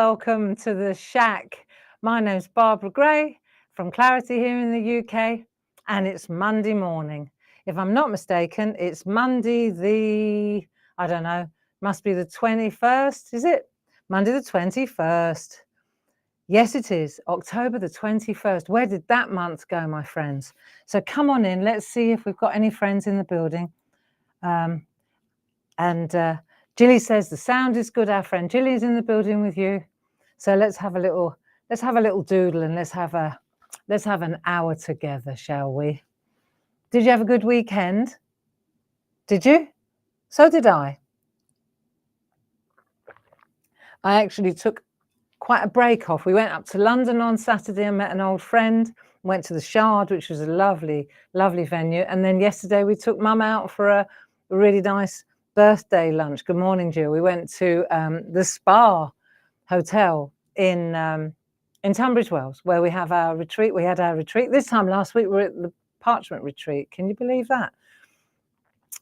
welcome to the SHAC. My name's Barbara Gray from Clarity here in the UK, and it's Monday morning. If I'm not mistaken, it's Monday the, I don't know, must be the 21st, is it? Monday the 21st. Yes, it is, October the 21st. Where did that month go, my friends? So come on in, let's see if we've got any friends in the building. Jilly says the sound is good. Our friend Jilly is in the building with you. So let's have a little doodle and let's have an hour together, shall we? Did you have a good weekend? Did you? So did I. I actually took quite a break off. We went up to London on Saturday and met an old friend, went to the Shard, which was a lovely, lovely venue. And then yesterday we took Mum out for a really nice birthday lunch. Good morning, Jill. We went to the Spa Hotel in Tunbridge Wells, where we have our retreat. We had our retreat. This time last week we were at the Parchment Retreat. Can you believe that?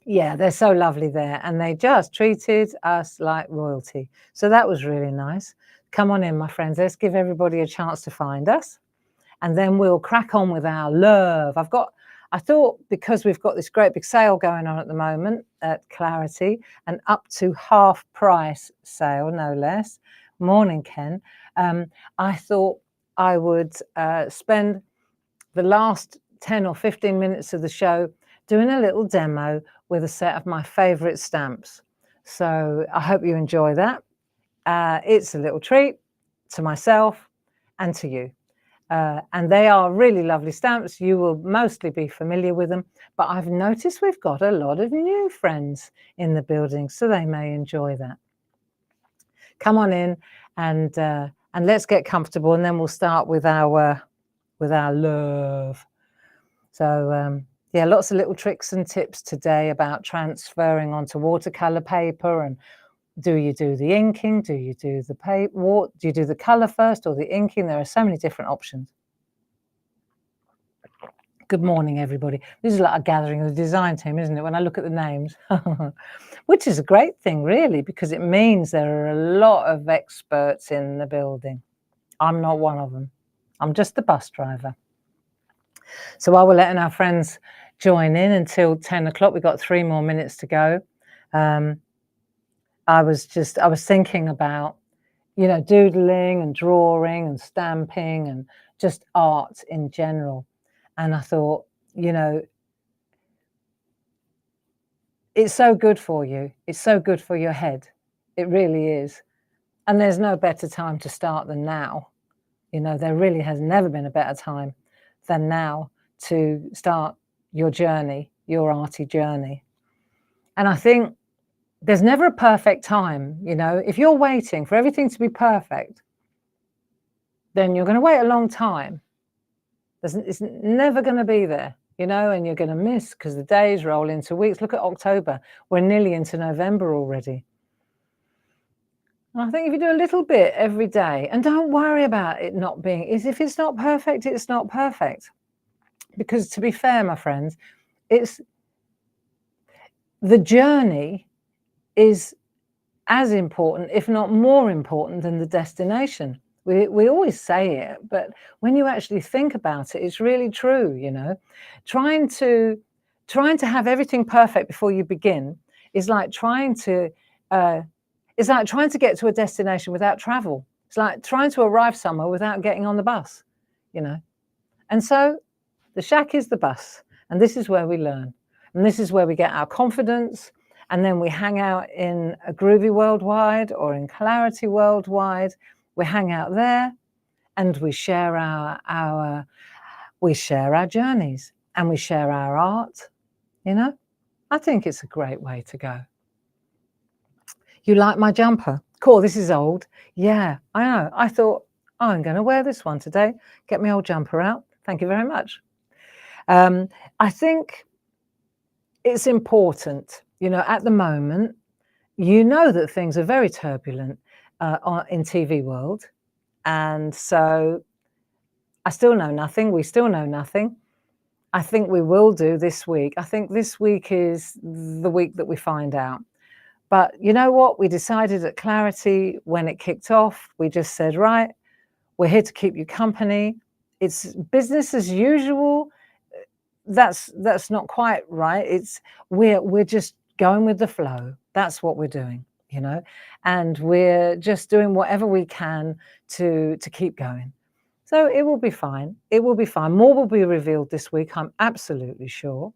Yeah, they're so lovely there. And they just treated us like royalty. So that was really nice. Come on in, my friends. Let's give everybody a chance to find us. And then we'll crack on with our love. I thought because we've got this great big sale going on at the moment at Clarity, an up to half price sale, no less. Morning, Ken. I thought I would spend the last 10 or 15 minutes of the show doing a little demo with a set of my favorite stamps. So I hope you enjoy that. It's a little treat to myself and to you. And they are really lovely stamps. You will mostly be familiar with them, but I've noticed we've got a lot of new friends in the building, so they may enjoy that. Come on in and let's get comfortable, and then we'll start with our love. So yeah, lots of little tricks and tips today about transferring onto watercolor paper. And do you do the inking? Do you do the paper? Do you do the color first or the inking? There are so many different options. Good morning, everybody. This is like a gathering of the design team, isn't it? When I look at the names, which is a great thing, really, because it means there are a lot of experts in the building. I'm not one of them. I'm just the bus driver. So while we're letting our friends join in until 10 o'clock, we've got 3 more minutes to go. I was thinking about, you know, doodling and drawing and stamping and just art in general. And I thought, you know, it's so good for you. It's so good for your head. It really is. And there's no better time to start than now. You know, there really has never been a better time than now to start your journey, your arty journey. And I think there's never a perfect time. You know, if you're waiting for everything to be perfect, then you're going to wait a long time. It's never going to be there, you know, and you're going to miss because the days roll into weeks. Look at October. We're nearly into November already. And I think if you do a little bit every day, and don't worry about it not being, if it's not perfect, it's not perfect. Because to be fair, my friends, it's the journey is as important, if not more important, than the destination. We always say it, but when you actually think about it, it's really true. You know, trying to have everything perfect before you begin is like trying to get to a destination without travel. It's like trying to arrive somewhere without getting on the bus. You know, and so the SHAC is the bus, and this is where we learn, and this is where we get our confidence. And then we hang out in a Groovy Worldwide or in Clarity Worldwide. We hang out there and we share our journeys and we share our art. You know, I think it's a great way to go. You like my jumper? Cool, this is old. Yeah, I know. I thought, oh, I'm going to wear this one today. Get my old jumper out. Thank you very much. I think it's important. You know, at the moment, you know that things are very turbulent in TV world. And so I still know nothing. We still know nothing. I think we will do this week. I think this week is the week that we find out. But you know what? We decided at Clarity when it kicked off, we just said, right, we're here to keep you company. It's business as usual. That's not quite right. It's we're just going with the flow. That's what we're doing, you know, and we're just doing whatever we can to keep going. So it will be fine. It will be fine. More will be revealed this week, I'm absolutely sure.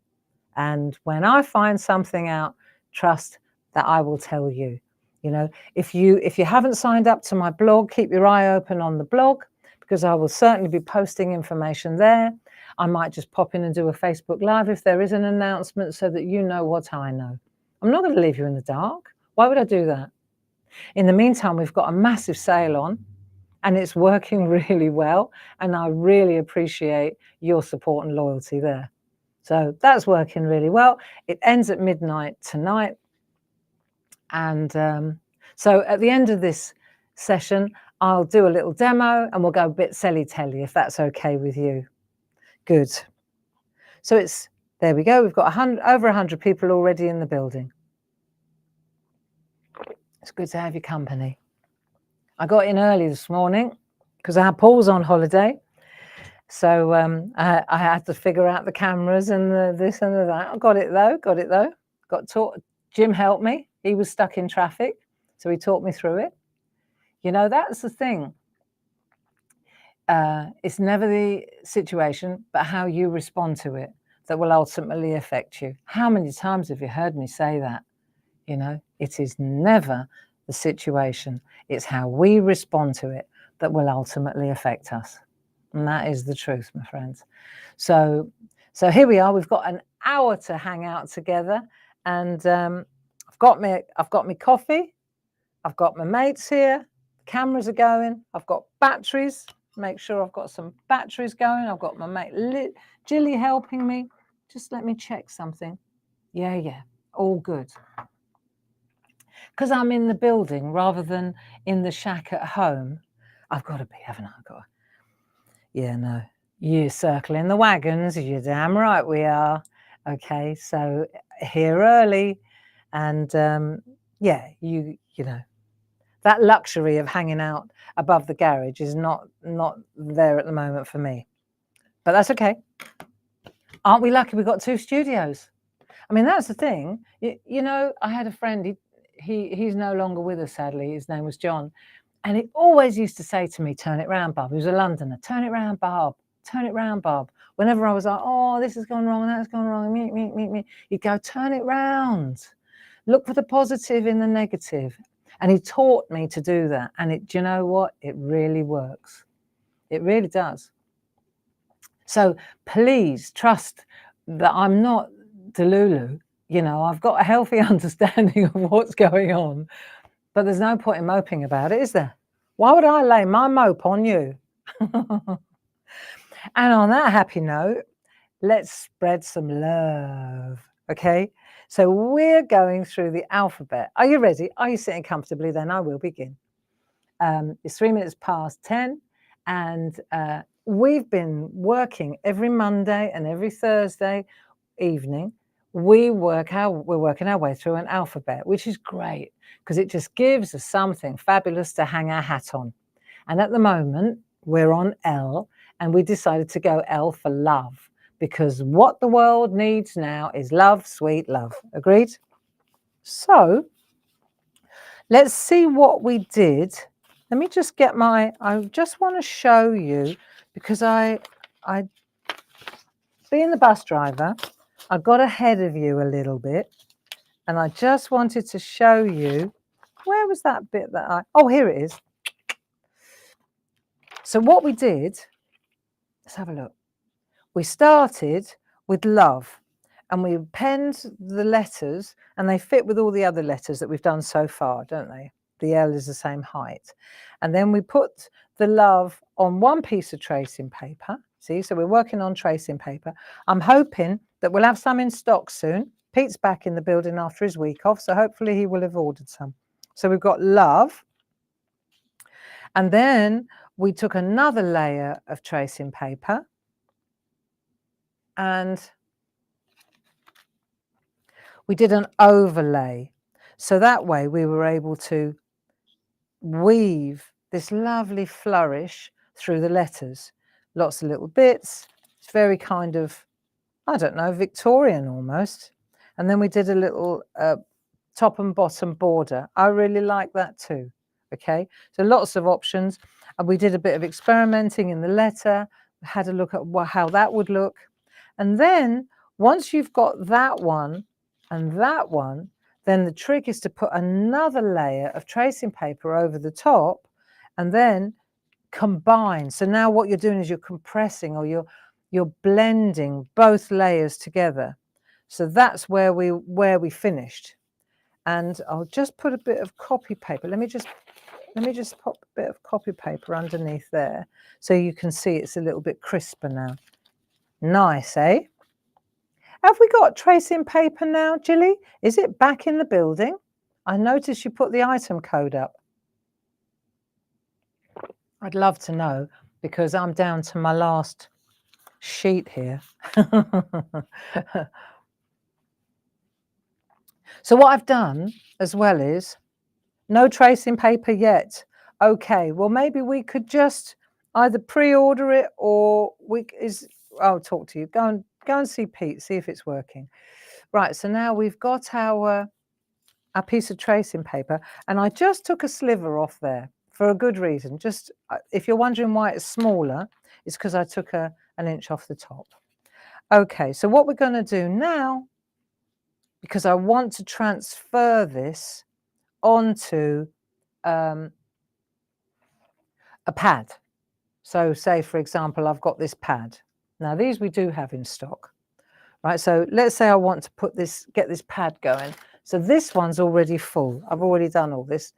And when I find something out, trust that I will tell you. You know, if you haven't signed up to my blog, keep your eye open on the blog, because I will certainly be posting information there. I might just pop in and do a Facebook Live if there is an announcement, so that you know what I know. I'm not going to leave you in the dark. Why would I do that? In the meantime, we've got a massive sale on, and it's working really well. And I really appreciate your support and loyalty there. So that's working really well. It ends at midnight tonight. And so at the end of this session, I'll do a little demo and we'll go a bit selly-telly, if that's okay with you. Good. So there we go. We've got over 100 people already in the building. It's good to have your company. I got in early this morning because I had Paul's on holiday. So I had to figure out the cameras and the this and the that. I got it though. Got taught. Jim helped me. He was stuck in traffic, so he taught me through it. You know, that's the thing. It's never the situation, but how you respond to it that will ultimately affect you. How many times have you heard me say that? You know, it is never the situation. It's how we respond to it that will ultimately affect us. And that is the truth, my friends. So here we are. We've got an hour to hang out together, and I've got my coffee. I've got my mates here. Cameras are going. I've got batteries. Make sure I've got some batteries going. I've got my mate Jilly helping me. Just let me check something. Yeah, all good. Because I'm in the building rather than in the shack at home. I've got to be, haven't I? Yeah, no. You're circling the wagons. You're damn right we are. Okay, so here early, and yeah, you know, that luxury of hanging out above the garage is not there at the moment for me. But that's okay. Aren't we lucky we got 2 studios? I mean, that's the thing. You know, I had a friend. He's no longer with us, sadly. His name was John. And he always used to say to me, turn it round, Bob. He was a Londoner. Turn it round, Bob. Turn it round, Bob. Whenever I was like, oh, this has gone wrong, that's gone wrong, me. He'd go, turn it round. Look for the positive in the negative. And he taught me to do that. And do you know what? It really works. It really does. So please trust that I'm not delulu. You know, I've got a healthy understanding of what's going on. But there's no point in moping about it, is there? Why would I lay my mope on you? And on that happy note, let's spread some love, okay? So we're going through the alphabet. Are you ready? Are you sitting comfortably? Then I will begin. It's 3 minutes past 10, and we've been working every Monday and every Thursday evening. We're working our way through an alphabet, which is great because it just gives us something fabulous to hang our hat on. And at the moment, we're on L, and we decided to go L for love, because what the world needs now is love, sweet love. Agreed? So let's see what we did. Let me just get I just want to show you, because being the bus driver, I got ahead of you a little bit, and I just wanted to show you, where was that bit that oh, here it is. So what we did, let's have a look. We started with love, and we penned the letters, and they fit with all the other letters that we've done so far, don't they? The L is the same height. And then we put the love on one piece of tracing paper. See, so we're working on tracing paper. I'm hoping that we'll have some in stock soon. Pete's back in the building after his week off, so hopefully he will have ordered some. So we've got love. And then we took another layer of tracing paper, and we did an overlay. So that way we were able to weave this lovely flourish through the letters. Lots of little bits. It's very kind of, I don't know, Victorian almost. And then we did a little top and bottom border. I really like that too. Okay, so lots of options. And we did a bit of experimenting in the letter, had a look at how that would look. And then once you've got that one and that one, then the trick is to put another layer of tracing paper over the top and then combine. So now what you're doing is you're compressing, or you're blending both layers together. So that's where we finished. And I'll just put a bit of copy paper. Let me just pop a bit of copy paper underneath there so you can see it's a little bit crisper now. Nice, eh? Have we got tracing paper now, Jilly? Is it back in the building? I noticed you put the item code up. I'd love to know, because I'm down to my last sheet here. So what I've done as well is no tracing paper yet. Okay, well, maybe we could just either pre-order it, or I'll talk to you. Go and see Pete, see if it's working. Right, so now we've got our piece of tracing paper, and I just took a sliver off there for a good reason. Just if you're wondering why it's smaller, it's because I took an inch off the top. Okay, so what we're going to do now, because I want to transfer this onto a pad. So say, for example, I've got this pad. Now these we do have in stock, right? So let's say I want to get this pad going. So this one's already full. I've already done all this.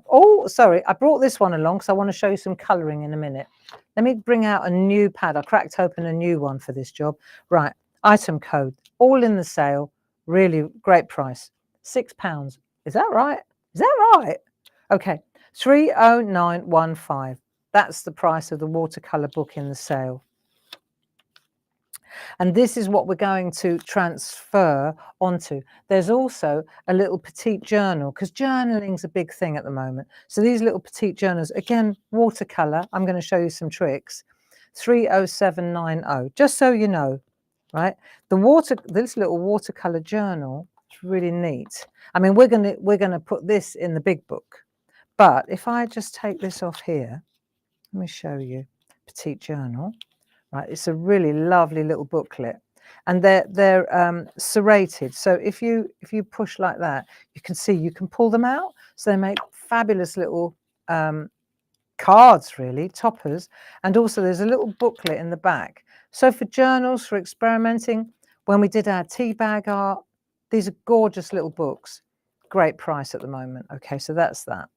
Oh, sorry, I brought this one along because I want to show you some colouring in a minute. Let me bring out a new pad. I cracked open a new one for this job. Right, item code, all in the sale. Really great price, £6. Is that right? Is that right? Okay, 30915. That's the price of the watercolour book in the sale. And this is what we're going to transfer onto. There's also a little petite journal, because journaling's a big thing at the moment. So these little petite journals, again, watercolour. I'm going to show you some tricks. 30790, just so you know, right? This little watercolour journal is really neat. I mean, we're gonna put this in the big book, but if I just take this off here, let me show you petite journal. Right, it's a really lovely little booklet, and they're serrated. So if you push like that, you can see you can pull them out. So they make fabulous little cards, really, toppers. And also there's a little booklet in the back. So for journals, for experimenting, when we did our tea bag art, these are gorgeous little books. Great price at the moment. Okay, so that's that.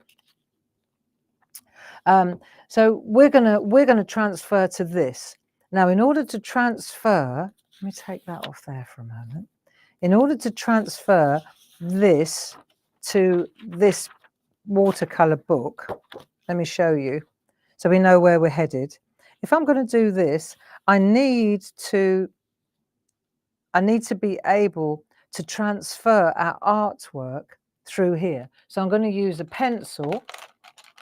So we're gonna transfer to this. Now, in order to transfer, let me take that off there for a moment. In order to transfer this to this watercolor book, let me show you so we know where we're headed. If I'm going to do this, I need to be able to transfer our artwork through here. So I'm going to use a pencil.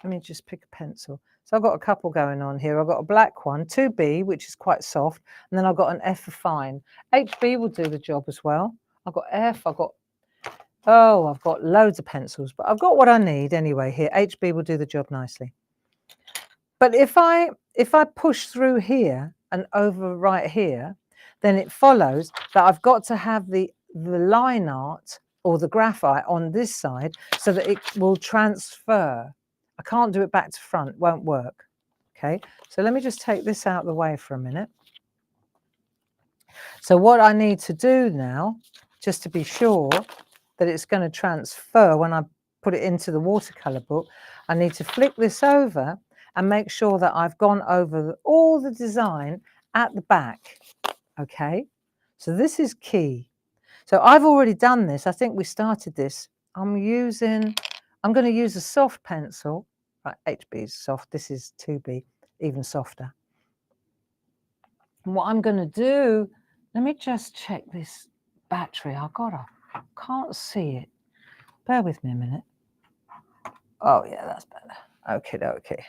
Let me just pick a pencil. So I've got a couple going on here. I've got a black one, 2B, which is quite soft, and then I've got an F for fine. HB will do the job as well. I've got F, I've got loads of pencils, but I've got what I need anyway here. HB will do the job nicely. But if I push through here and over right here, then it follows that I've got to have the line art or the graphite on this side so that it will transfer. I can't do it back to front, won't work. Okay, so let me just take this out of the way for a minute. So what I need to do now, just to be sure that it's going to transfer when I put it into the watercolor book, I need to flick this over and make sure that I've gone over all the design at the back. Okay, so this is key. So I've already done this. I think we started this. I'm going to use a soft pencil. Right, HB is soft. This is 2B, even softer. And what I'm going to do, let me just check this battery. I can't see it. Bear with me a minute. Oh yeah, that's better. Okay.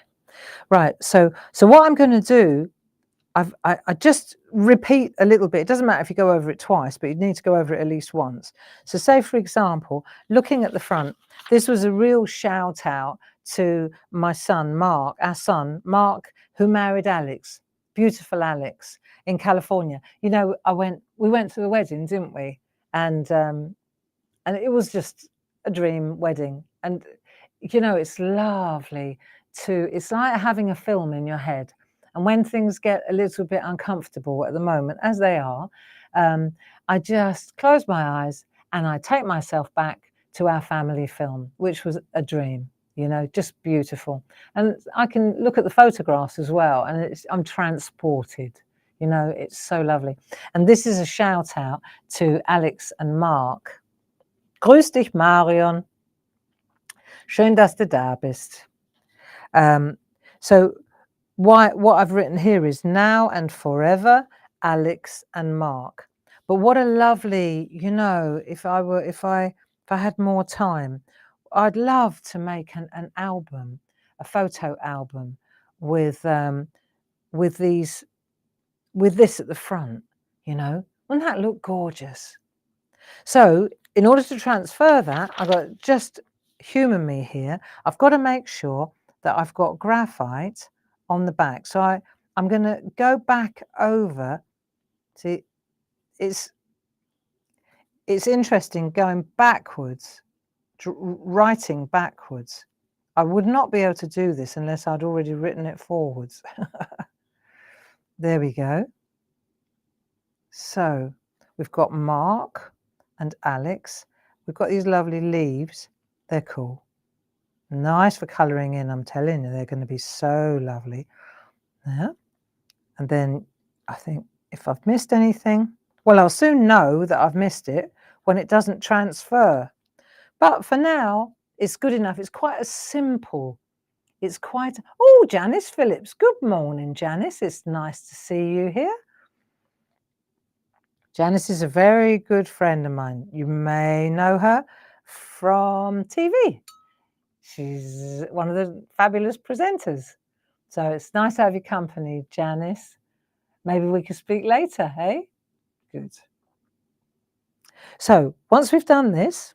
Right. So what I'm going to do, I just repeat a little bit. It doesn't matter if you go over it twice, but you need to go over it at least once. So say, for example, looking at the front, this was a real shout out to my son, Mark, our son, Mark, who married Alex, beautiful Alex in California. You know, we went to the wedding, didn't we? And it was just a dream wedding. And, you know, it's lovely it's like having a film in your head. And when things get a little bit uncomfortable at the moment, as they are, I just close my eyes and I take myself back to our family film, which was a dream, you know, just beautiful. And I can look at the photographs as well, and I'm transported, you know, it's so lovely. And this is a shout out to Alex and Mark. Grüß dich, Marion. Schön, dass du da bist. So what I've written here is now and forever, Alex and Mark. But what a lovely, you know, if I had more time, I'd love to make an album, a photo album with this at the front, you know. Wouldn't that look gorgeous? So in order to transfer that, I've got, just humour me here, I've got to make sure that I've got graphite on the back. So I'm going to go back over. See, it's interesting going backwards, writing backwards. I would not be able to do this unless I'd already written it forwards. There we go. So we've got Mark and Alex. We've got these lovely leaves. They're cool. Nice for colouring in, I'm telling you. They're going to be so lovely. Yeah. And then I think if I've missed anything, well, I'll soon know that I've missed it when it doesn't transfer. But for now, it's good enough. It's quite a simple. It's quite... Oh, Janice Phillips. Good morning, Janice. It's nice to see you here. Janice is a very good friend of mine. You may know her from TV. She's one of the fabulous presenters. So it's nice to have your company, Janice. Maybe we could speak later, hey? Good. So once we've done this,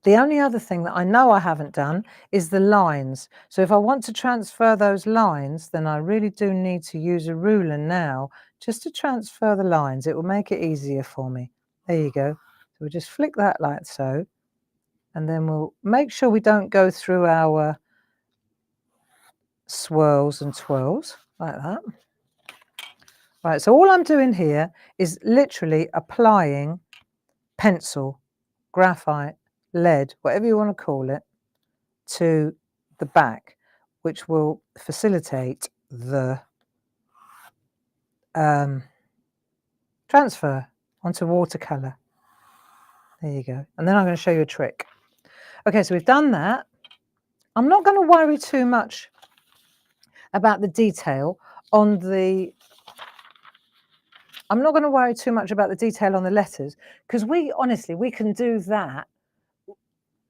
the only other thing that I know I haven't done is the lines. So if I want to transfer those lines, then I really do need to use a ruler now just to transfer the lines. It will make it easier for me. There you go. So we'll just flick that like so. And then we'll make sure we don't go through our swirls and twirls like that. Right, so all I'm doing here is literally applying pencil, graphite, lead, whatever you want to call it, to the back, which will facilitate the transfer onto watercolour. There you go. And then I'm going to show you a trick. Okay, so we've done that. I'm not going to worry too much about the detail on the... I'm not going to worry too much about the detail on the letters, because honestly, we can do that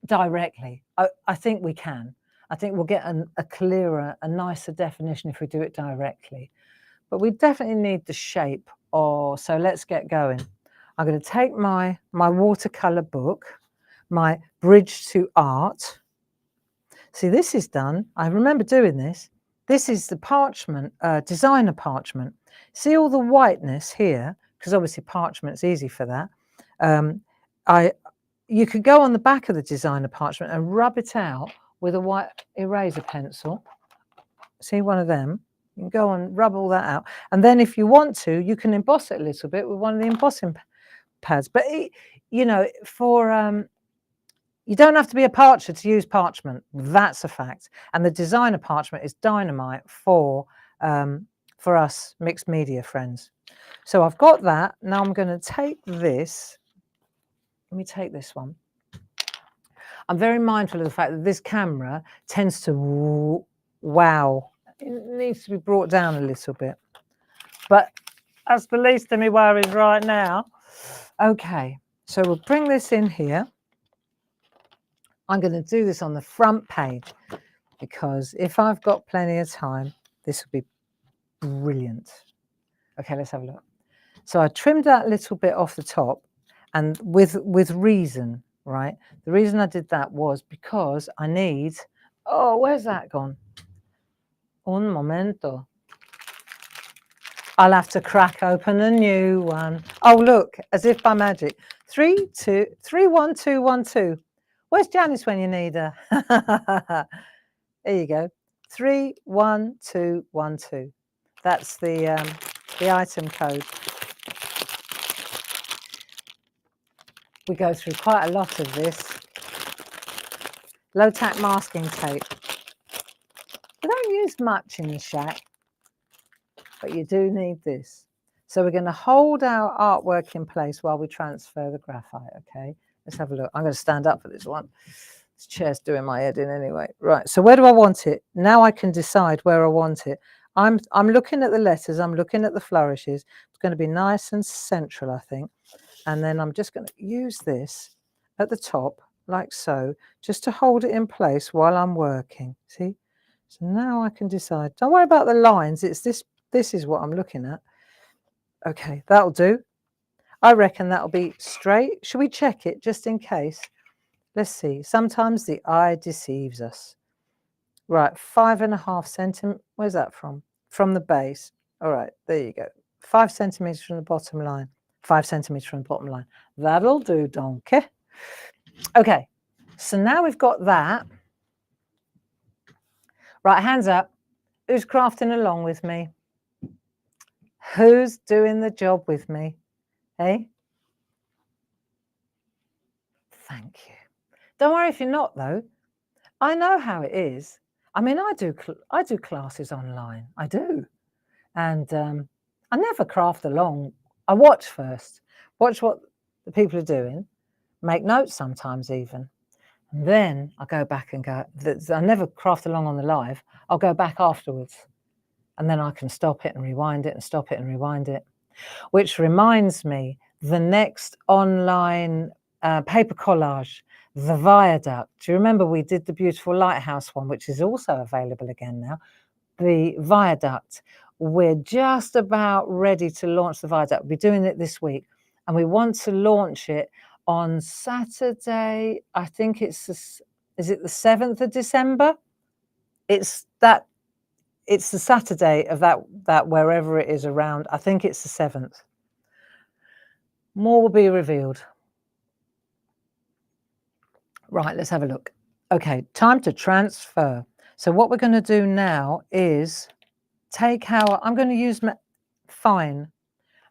directly. I think we can. I think we'll get a clearer, a nicer definition if we do it directly. But we definitely need the shape. So let's get going. I'm going to take my watercolour book, my Bridge to Art. See, this is done. I remember doing this. This is the parchment, designer parchment. See all the whiteness here, because obviously parchment's easy for that. You could go on the back of the designer parchment and rub it out with a white eraser pencil. See, one of them. You can go and rub all that out. And then if you want to, you can emboss it a little bit with one of the embossing pads. But, you know, you don't have to be a parcher to use parchment. That's a fact. And the designer parchment is dynamite for us mixed media friends. So I've got that. Now I'm going to take this. Let me take this one. I'm very mindful of the fact that this camera tends to wow. It needs to be brought down a little bit. But that's the least of me worries right now. Okay, so we'll bring this in here. I'm going to do this on the front page because if I've got plenty of time, this will be brilliant. Okay, let's have a look. So I trimmed that little bit off the top, and with reason, right? The reason I did that was because I need, oh, where's that gone? Un momento. I'll have to crack open a new one. Oh, look, as if by magic. 3, 2, 3, 1, 2, 1, 2. Where's Janice when you need her? There you go. 3, 1, 2, 1, 2. That's the item code. We go through quite a lot of this. Low tack masking tape. We don't use much in the SHAC, but you do need this. So we're going to hold our artwork in place while we transfer the graphite, okay? Let's have a look. I'm going to stand up for this one. This chair's doing my head in anyway. Right, so where do I want it? Now I can decide where I want it. I'm looking at the letters, I'm looking at the flourishes. It's going to be nice and central, I think. And then I'm just going to use this at the top, like so, just to hold it in place while I'm working. See? So now I can decide. Don't worry about the lines. It's this is what I'm looking at. Okay, that'll do. I reckon that'll be straight. Should we check it just in case? Let's see. Sometimes the eye deceives us. Right, 5.5 centimeters. Where's that from? From the base. All right, there you go. 5 centimeters from the bottom line. 5 centimeters from the bottom line. That'll do, donkey. Okay, so now we've got that. Right, hands up. Who's crafting along with me? Who's doing the job with me? Hey? Thank you. Don't worry if you're not, though. I know how it is. I mean, I do classes online. I do. And I never craft along. I watch first. Watch what the people are doing. Make notes sometimes even. And then I go back and go, I never craft along on the live. I'll go back afterwards. And then I can stop it and rewind it and stop it and rewind it. Which reminds me, the next online paper collage, the viaduct. Do you remember we did the beautiful lighthouse one, which is also available again now? The viaduct. We're just about ready to launch the viaduct. We'll be doing it this week. And we want to launch it on Saturday. I think it's, is it the 7th of December? It's the Saturday of that wherever it is around. I think it's the 7th. More will be revealed. Right, let's have a look. Okay, time to transfer. So what we're going to do now is take I'm going to use my fine,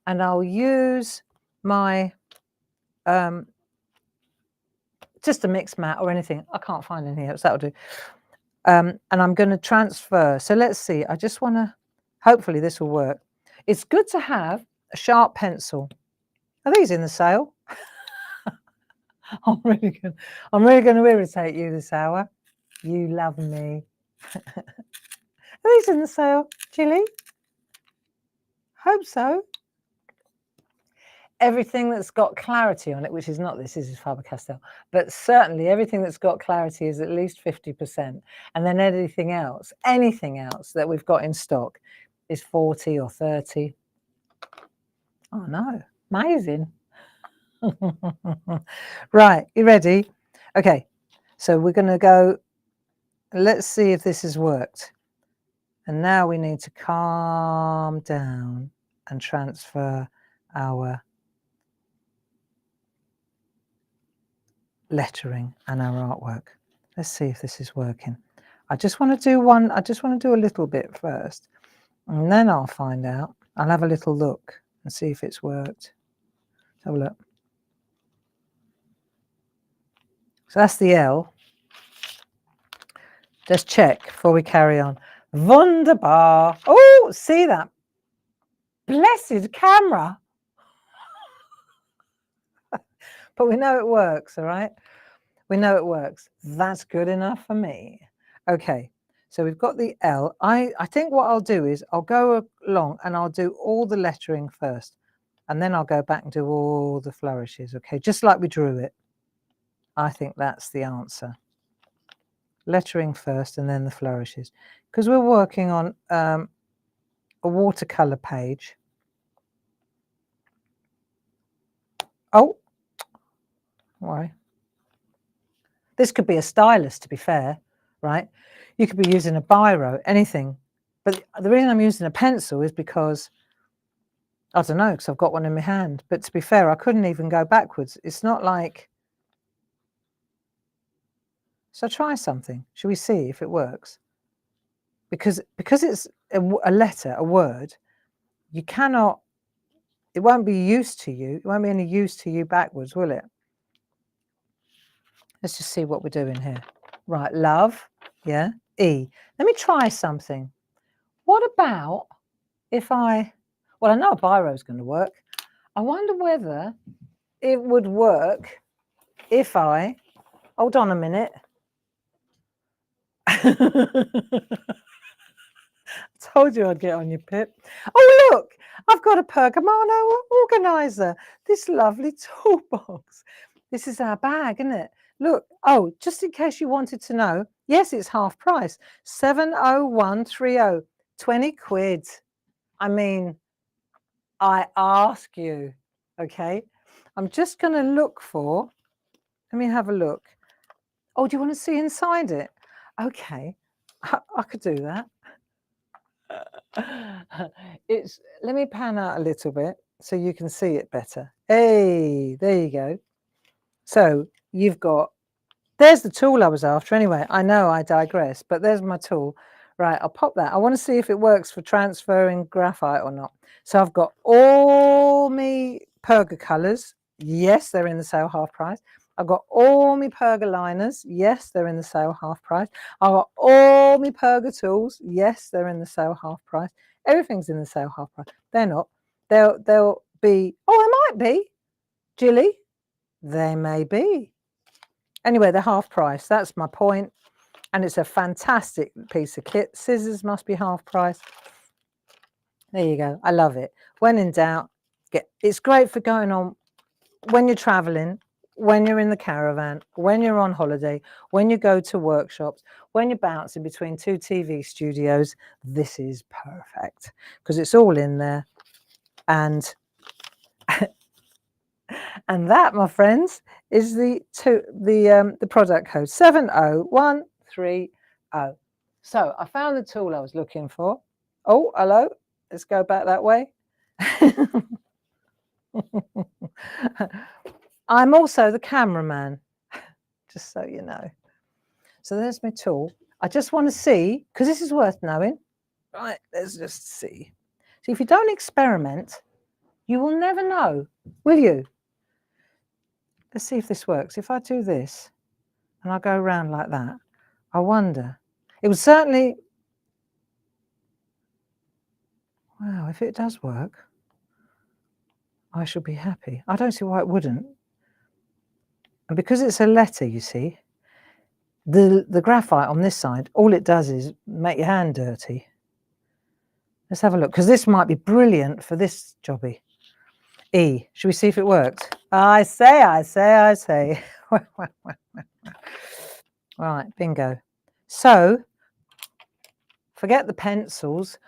and I'll use my just a mix mat or anything. I can't find any else. That'll do. And I'm going to transfer. So let's see. I just want to. Hopefully this will work. It's good to have a sharp pencil. Are these in the sale? I'm really going to irritate you this hour. You love me. Are these in the sale, Chili? Hope so. Everything that's got clarity on it, which is not this is Faber-Castell, but certainly everything that's got clarity is at least 50%. And then anything else that we've got in stock is 40 or 30. Oh no, amazing. Right, you ready? Okay, so we're going to go, let's see if this has worked. And now we need to calm down and transfer our lettering and our artwork. Let's see if this is working. I just want to do a little bit first, and then I'll find out. I'll have a little look and see if it's worked. Let's have a look. So that's the L. Just check before we carry on. Wunderbar. Oh, see that? Blessed camera. But we know it works, all right? We know it works. That's good enough for me. Okay, so we've got the L. I think what I'll do is I'll go along and I'll do all the lettering first. And then I'll go back and do all the flourishes, okay? Just like we drew it. I think that's the answer. lettering first and then the flourishes, because we're working on a watercolor page. Oh, why? This could be a stylus, to be fair, right? You could be using a biro, anything. But the reason I'm using a pencil is because, I don't know, because I've got one in my hand. But to be fair, I couldn't even go backwards. It's not like... So try something. Shall we see if it works? Because it's a letter, a word, you cannot... It won't be used to you. It won't be any use to you backwards, will it? Let's just see what we're doing here. Right, love, yeah, E. Let me try something. What about if I... Well, I know a biro is going to work. I wonder whether it would work if I... Hold on a minute. Told you I'd get on your pip. Oh, look, I've got a Pergamano organizer. This lovely toolbox. This is our bag, isn't it? Look, oh, just in case you wanted to know, yes, it's half price. 70130, 20 quid. I mean, I ask you, okay? I'm just going to look for, let me have a look. Oh, do you want to see inside it? Okay, I could do that. Let me pan out a little bit so you can see it better. Hey, there you go. So you've got, there's the tool I was after anyway. I know I digress, but there's my tool. Right, I'll pop that. I want to see if it works for transferring graphite or not. So I've got all my Perga colours. Yes, they're in the sale half price. I've got all my Perga liners. Yes, they're in the sale half price. I've got all my Perga tools. Yes, they're in the sale half price. Everything's in the sale half price. They're not. They'll be, oh, they might be. Jilly, they may be. Anyway, they're half price. That's my point. And it's a fantastic piece of kit. Scissors must be half price. There you go. I love it. When in doubt, it's great for going on when you're traveling, when you're in the caravan, when you're on holiday, when you go to workshops, when you're bouncing between two TV studios. This is perfect because it's all in there. And and that, my friends, is the product code 70130. So I found the tool I was looking for. Oh, hello. Let's go back that way. I'm also the cameraman, just so you know. So there's my tool. I just want to see, because this is worth knowing. Right, let's just see. See, if you don't experiment, you will never know, will you? Let's see if this works. If I do this and I go around like that, I wonder. It would certainly... Wow, if it does work, I shall be happy. I don't see why it wouldn't. And because it's a letter, you see, the graphite on this side, all it does is make your hand dirty. Let's have a look, because this might be brilliant for this jobby. E, should we see if it works? I say. Right, bingo. So, forget the pencils.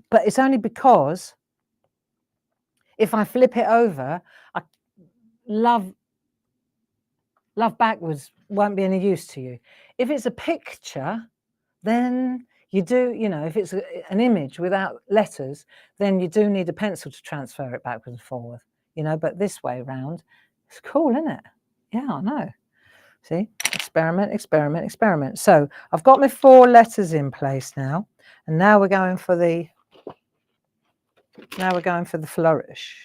But it's only because if I flip it over, love backwards won't be any use to you. If it's a picture, then you do, you know, if it's an image without letters, then you do need a pencil to transfer it backwards and forward, you know, but this way round, it's cool, isn't it? Yeah, I know. See, experiment, experiment, experiment. So I've got my 4 letters in place now, and now we're going for the flourish.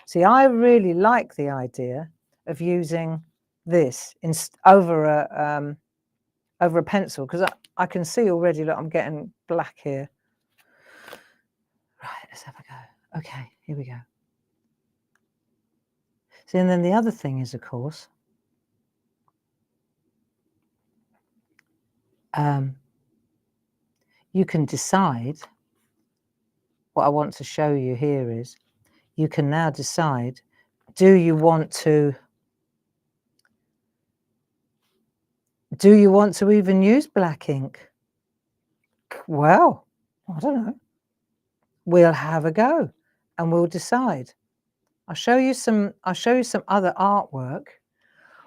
See, I really like the idea of using this over a pencil, because I can see already, look, I'm getting black here. Right, let's have a go. Okay, here we go. See, and then the other thing is, of course, you can decide, what I want to show you here is, you can now decide, do you want to Do you want to even use black ink? Well, I don't know. We'll have a go and we'll decide. I'll show you some other artwork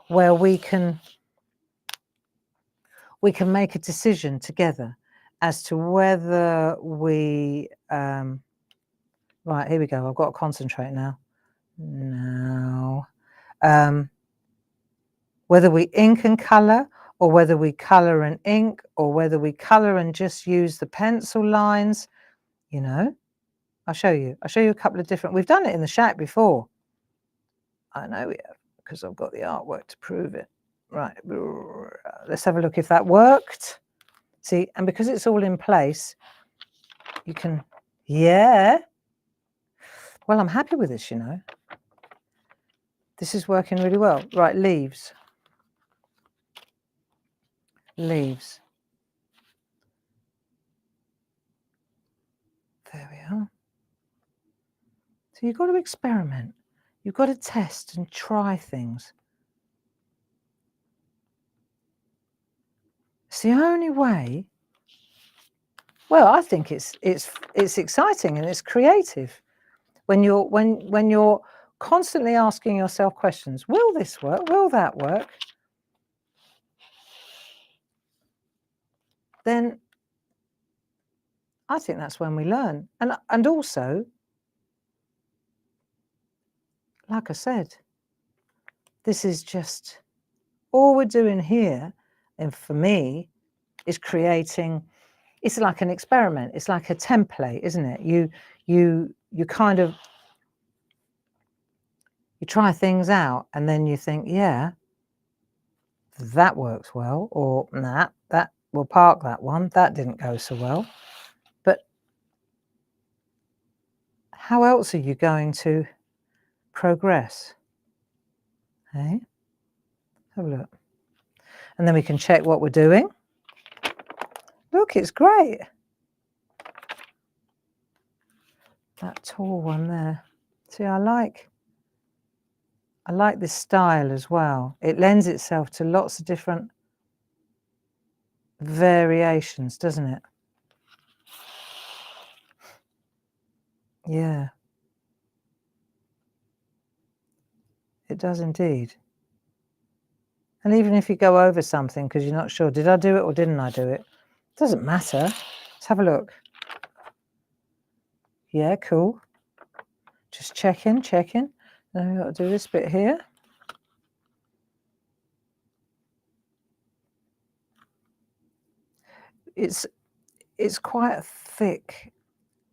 where we can make a decision together as to whether we right, here we go. I've got to concentrate now. Whether we ink and colour, or whether we colour and ink, or whether we colour and just use the pencil lines, you know. I'll show you a couple of different. We've done it in the SHAC before. I know we have, because I've got the artwork to prove it. Right, let's have a look if that worked. See, and because it's all in place, you can, yeah. Well, I'm happy with this, you know. This is working really well. Right, leaves. Leaves. There we are. So you've got to experiment. You've got to test and try things. It's the only way. Well, I think it's exciting and it's creative when you're constantly asking yourself questions. Will this work? Will that work? Then I think that's when we learn. And also, like I said, this is just all we're doing here, and for me, is creating. It's like an experiment. It's like a template, isn't it? You kind of, you try things out and then you think, yeah, that works well, or nah, that we'll park that one. That didn't go so well. But how else are you going to progress? Hey, have a look. And then we can check what we're doing. Look, it's great. That tall one there. See, I like this style as well. It lends itself to lots of different variations, doesn't it? Yeah. It does indeed. And even if you go over something because you're not sure, did I do it or didn't I do it? It doesn't matter. Let's have a look. Yeah, cool. Just checking. Then we've got to do this bit here. It's quite a thick,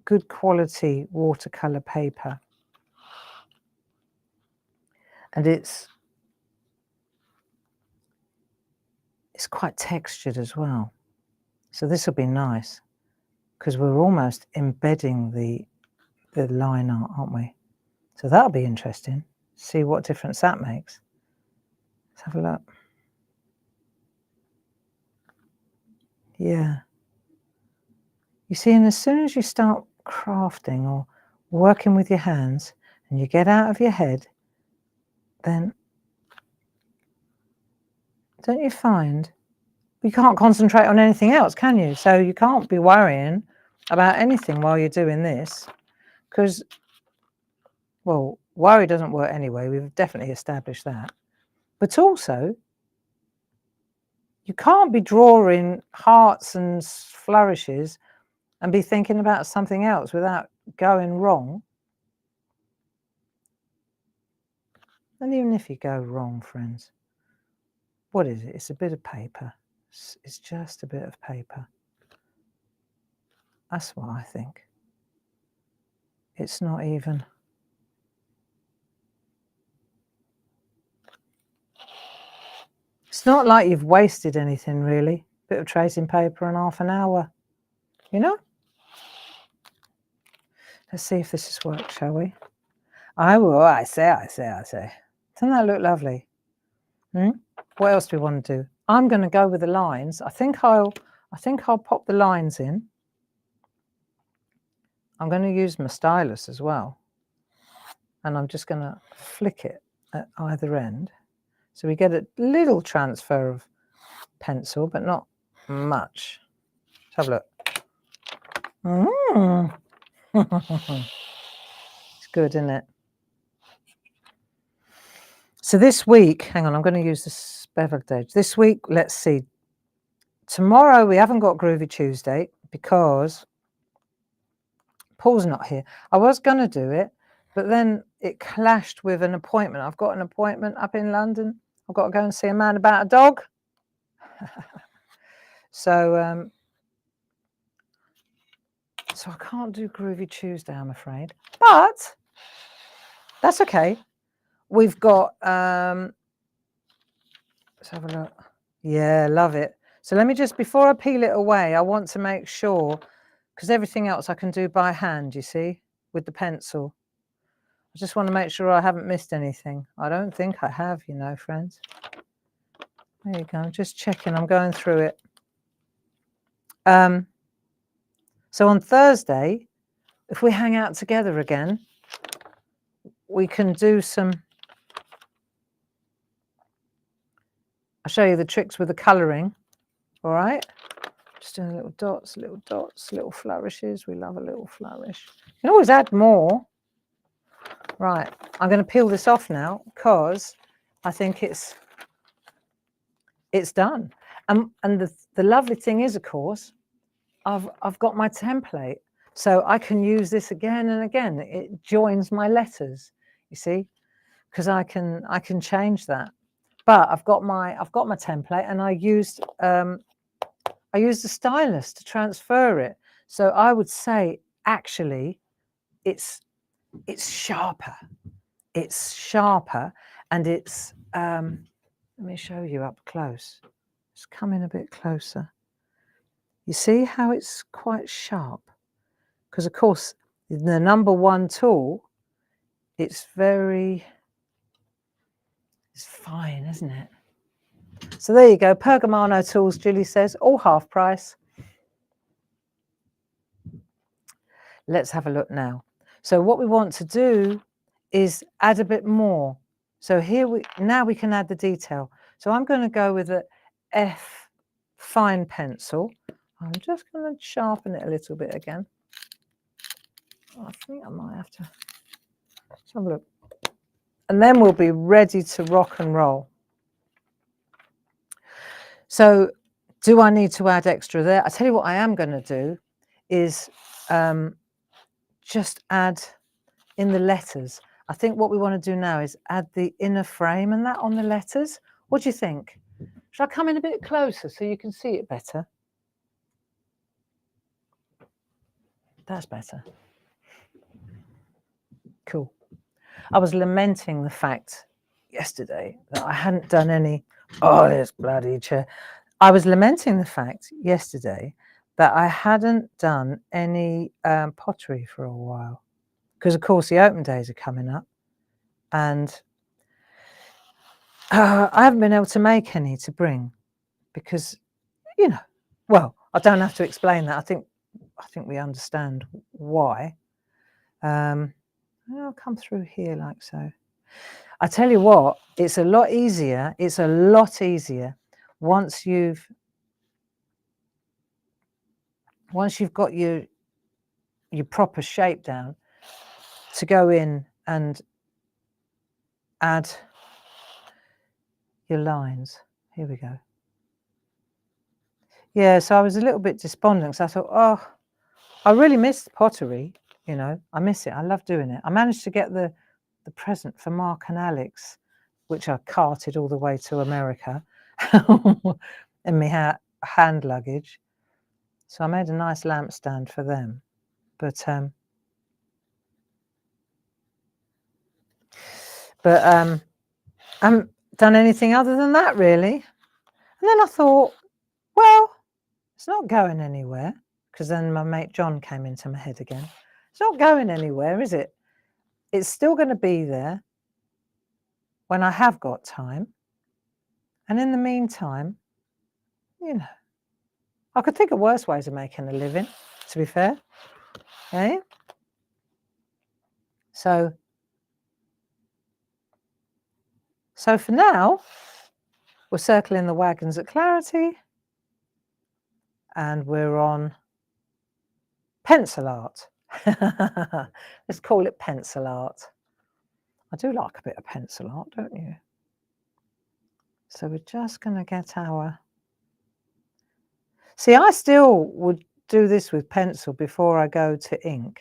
good quality watercolor paper. And it's quite textured as well. So this will be nice because we're almost embedding the line art, aren't we? So that'll be interesting. See what difference that makes. Let's have a look. Yeah. You see, and as soon as you start crafting or working with your hands and you get out of your head, then don't you find you can't concentrate on anything else, can you? So you can't be worrying about anything while you're doing this because, well, worry doesn't work anyway. We've definitely established that. But also, you can't be drawing hearts and flourishes and be thinking about something else without going wrong. And even if you go wrong, friends, what is it? It's a bit of paper. It's just a bit of paper. That's what I think. It's not even. It's not like you've wasted anything, really. Bit of tracing paper and half an hour, you know? Let's see if this has worked, shall we? I will. I say. Doesn't that look lovely? What else do we want to do? I'm going to go with the lines. I think I'll pop the lines in. I'm going to use my stylus as well. And I'm just going to flick it at either end. So we get a little transfer of pencil, but not much. Let's have a look. It's good, isn't it? So this week, hang on, I'm going to use this beveled edge. This week, let's see. Tomorrow we haven't got Groovy Tuesday because Paul's not here. I was going to do it, but then it clashed with an appointment. I've got an appointment up in London. I've got to go and see a man about a dog. So I can't do Groovy Tuesday, I'm afraid. But that's okay. We've got, let's have a look. Yeah, love it. So let me just, before I peel it away, I want to make sure, because everything else I can do by hand, you see, with the pencil. I just want to make sure I haven't missed anything. I don't think I have, you know, friends. There you go. I'm just checking. I'm going through it. So on Thursday, if we hang out together again, we can do some... I'll show you the tricks with the colouring. All right? Just doing little dots, little flourishes. We love a little flourish. You can always add more. Right, I'm going to peel this off now because I think it's done. And the lovely thing is, of course, I've got my template, so I can use this again and again. It joins my letters, you see, because I can change that. But I've got my template, and I used the stylus to transfer it. So I would say actually it's sharper. It's sharper, and it's let me show you up close. Just come in a bit closer. You see how it's quite sharp? Because of course the number 1 tool, it's fine, isn't it? So there you go, Pergamano tools, Julie says, all half price. Let's have a look now. So what we want to do is add a bit more. So here now we can add the detail. So I'm going to go with a F fine pencil. I'm just going to sharpen it a little bit again. I think I might have to have a look. And then we'll be ready to rock and roll. So do I need to add extra there? I tell you what I am going to do is just add in the letters. I think what we want to do now is add the inner frame and that on the letters. What do you think? Should I come in a bit closer so you can see it better? That's better. Cool. I was lamenting the fact yesterday that I hadn't done any... Oh, this bloody chair. I was lamenting the fact yesterday that I hadn't done any pottery for a while. Because, of course, the open days are coming up. And I haven't been able to make any to bring. Because, you know, well, I don't have to explain that. I think we understand why. I'll come through here like so. I tell you what, it's a lot easier. It's a lot easier once you've got your proper shape down to go in and add your lines. Here we go. Yeah, so I was a little bit despondent because I thought, oh, I really miss pottery. You know, I miss it. I love doing it. I managed to get the present for Mark and Alex, which I carted all the way to America in my hand luggage. So I made a nice lampstand for them. But I haven't done anything other than that, really. And then I thought, well, it's not going anywhere, because then my mate John came into my head again. It's not going anywhere, is it? It's still going to be there when I have got time. And in the meantime, you know, I could think of worse ways of making a living, to be fair. Okay? So for now, We're circling the wagons at Clarity. And we're on pencil art. Let's call it pencil art. I do like a bit of pencil art, don't you? So we're just going to get our... See, I still would do this with pencil before I go to ink,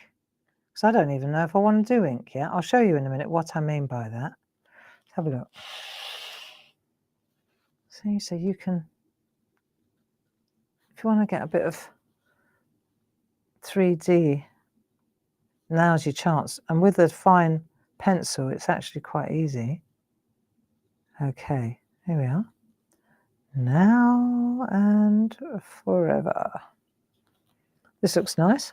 because I don't even know if I want to do ink yet. I'll show you in a minute what I mean by that. Let's have a look. See, so you can, if you want to get a bit of 3D, now's your chance. And with a fine pencil, it's actually quite easy. Okay, here we are. Now and forever. This looks nice.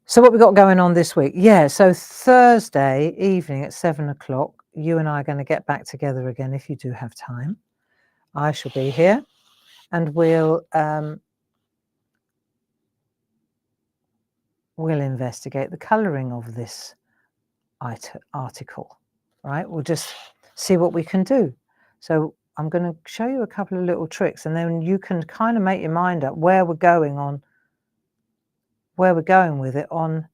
So what we got going on this week? Yeah, so Thursday evening at 7 o'clock, you and I are going to get back together again if you do have time. I shall be here, and we'll investigate the colouring of this article, right? We'll just see what we can do. So I'm going to show you a couple of little tricks, and then you can kind of make your mind up where we're going with it on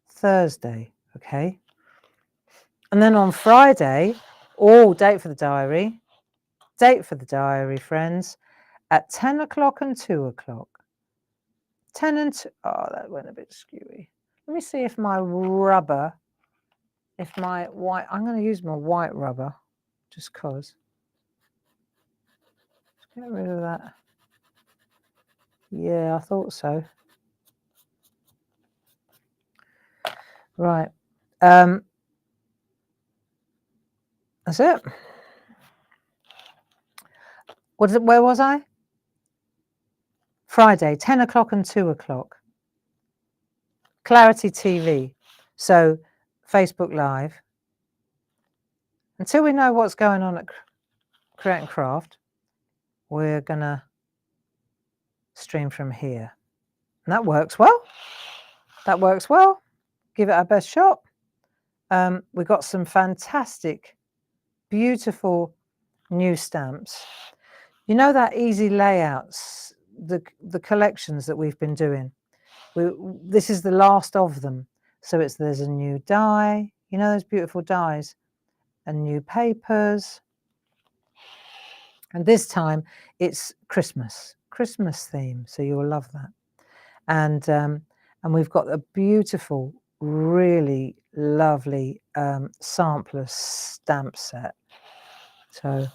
Thursday, okay? And then on Friday, date for the diary, friends, at 10 o'clock and 2 o'clock. 10 and 2, oh, that went a bit skewy. Let me see if my rubber, I'm going to use my white rubber, just because. Let's get rid of that. Yeah, I thought so. Right. That's it. Where was I? Friday, 10 o'clock and 2 o'clock. Clarity TV. So Facebook Live. Until we know what's going on at Create and Craft, we're going to stream from here. And that works well. That works well. Give it our best shot. We've got some fantastic, beautiful new stamps. You know that easy layouts, the collections that we've been doing. This is the last of them. So there's a new die, you know those beautiful dies, and new papers. And this time it's Christmas theme, so you'll love that. And we've got a beautiful, really lovely sampler stamp set. So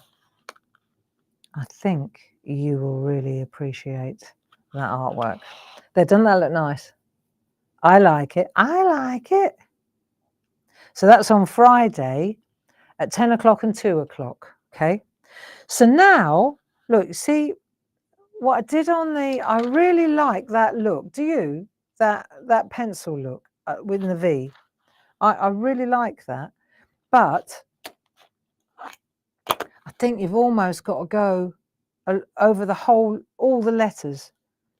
I think you will really appreciate that artwork. Doesn't that look nice? I like it. I like it. So that's on Friday at 10 o'clock and 2 o'clock. Okay. So now, look, see what I did on I really like that look. Do you? That pencil look with the V. I really like that. But I think you've almost got to go over all the letters,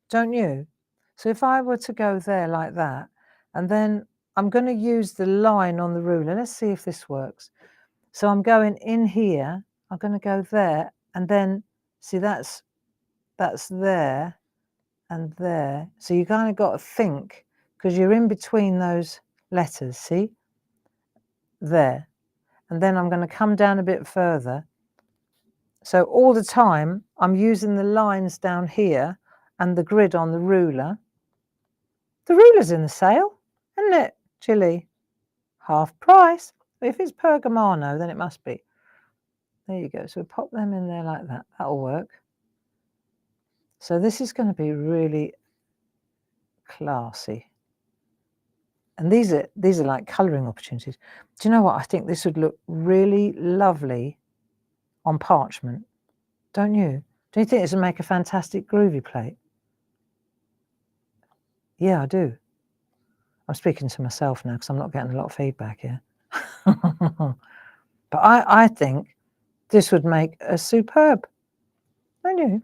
don't you? So if I were to go there like that, and then I'm going to use the line on the ruler. Let's see if this works. So I'm going in here. I'm going to go there, and then see that's there and there. So you kind of got to think, because you're in between those letters. See there, and then I'm going to come down a bit further. So all the time I'm using the lines down here and the grid on the ruler. The ruler's in the sale, isn't it, Chili? Half price. If it's Pergamano, then it must be. There you go. So we pop them in there like that. That'll work. So this is going to be really classy. And these are like colouring opportunities. Do you know what? I think this would look really lovely on parchment. Don't you? Do you think this would make a fantastic groovy plate? Yeah, I do. I'm speaking to myself now because I'm not getting a lot of feedback here. But I think this would make a superb, don't you?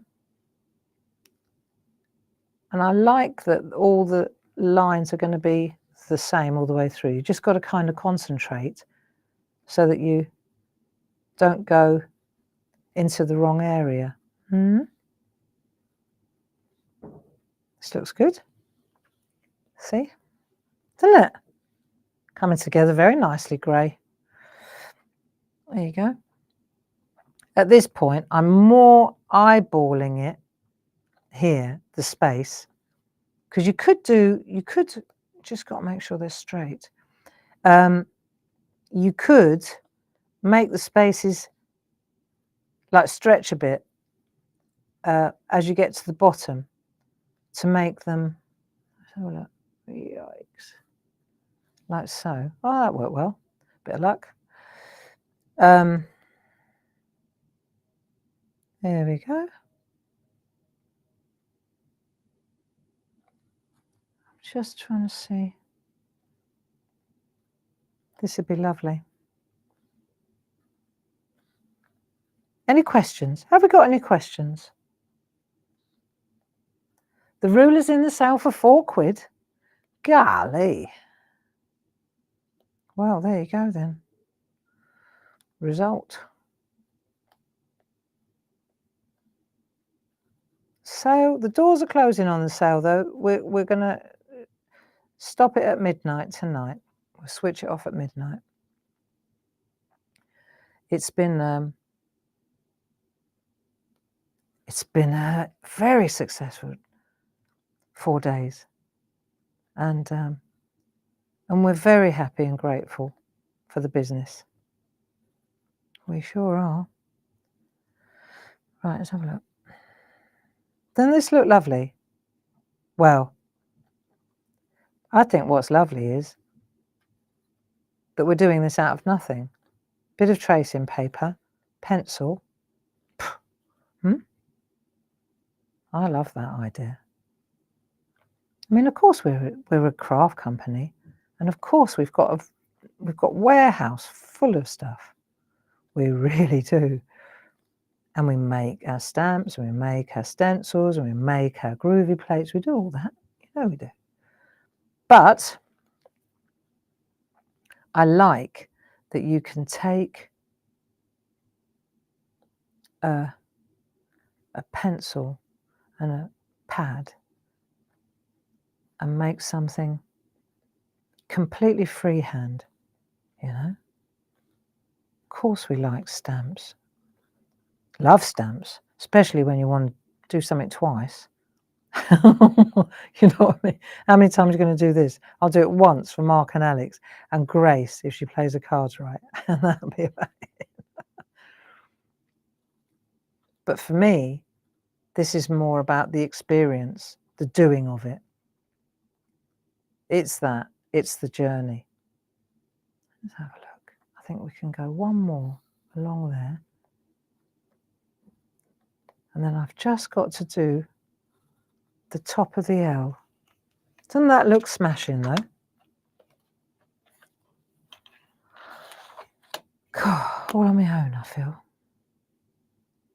And I like that all the lines are going to be the same all the way through. You just got to kind of concentrate so that you don't go into the wrong area. This looks good. See? Doesn't it? Coming together very nicely, grey. There you go. At this point, I'm more eyeballing it here, the space, because you could just got to make sure they're straight. You could make the spaces like stretch a bit as you get to the bottom to make them, let's have a look. Yikes. Like so. Oh, that worked well. Bit of luck. There we go. Just trying to see. This would be lovely. Any questions? Have we got any questions? The ruler's in the sale for £4. Golly. Well, there you go then. Result. Sale. The doors are closing on the sale though. We're going to stop it at midnight tonight. We'll switch it off at midnight. It's been a very successful 4 days, and we're very happy and grateful for the business. We sure are. Right, let's have a look. Doesn't this look lovely? Well, I think what's lovely is that we're doing this out of nothing. Bit of tracing paper, pencil. I love that idea. I mean, of course we're a craft company, and of course we've got warehouse full of stuff. We really do. And we make our stamps, and we make our stencils, and we make our groovy plates. We do all that. You know we do. But I like that you can take a pencil and a pad and make something completely freehand, you know. Of course we like stamps. Love stamps, especially when you want to do something twice. You know what I mean? How many times are you going to do this? I'll do it once for Mark and Alex and Grace if she plays the cards right. And that'll be about it. But for me, this is more about the experience, the doing of it. It's that. It's the journey. Let's have a look. I think we can go one more along there. And then I've just got to do the top of the L. Doesn't that look smashing though? God, all on my own, I feel.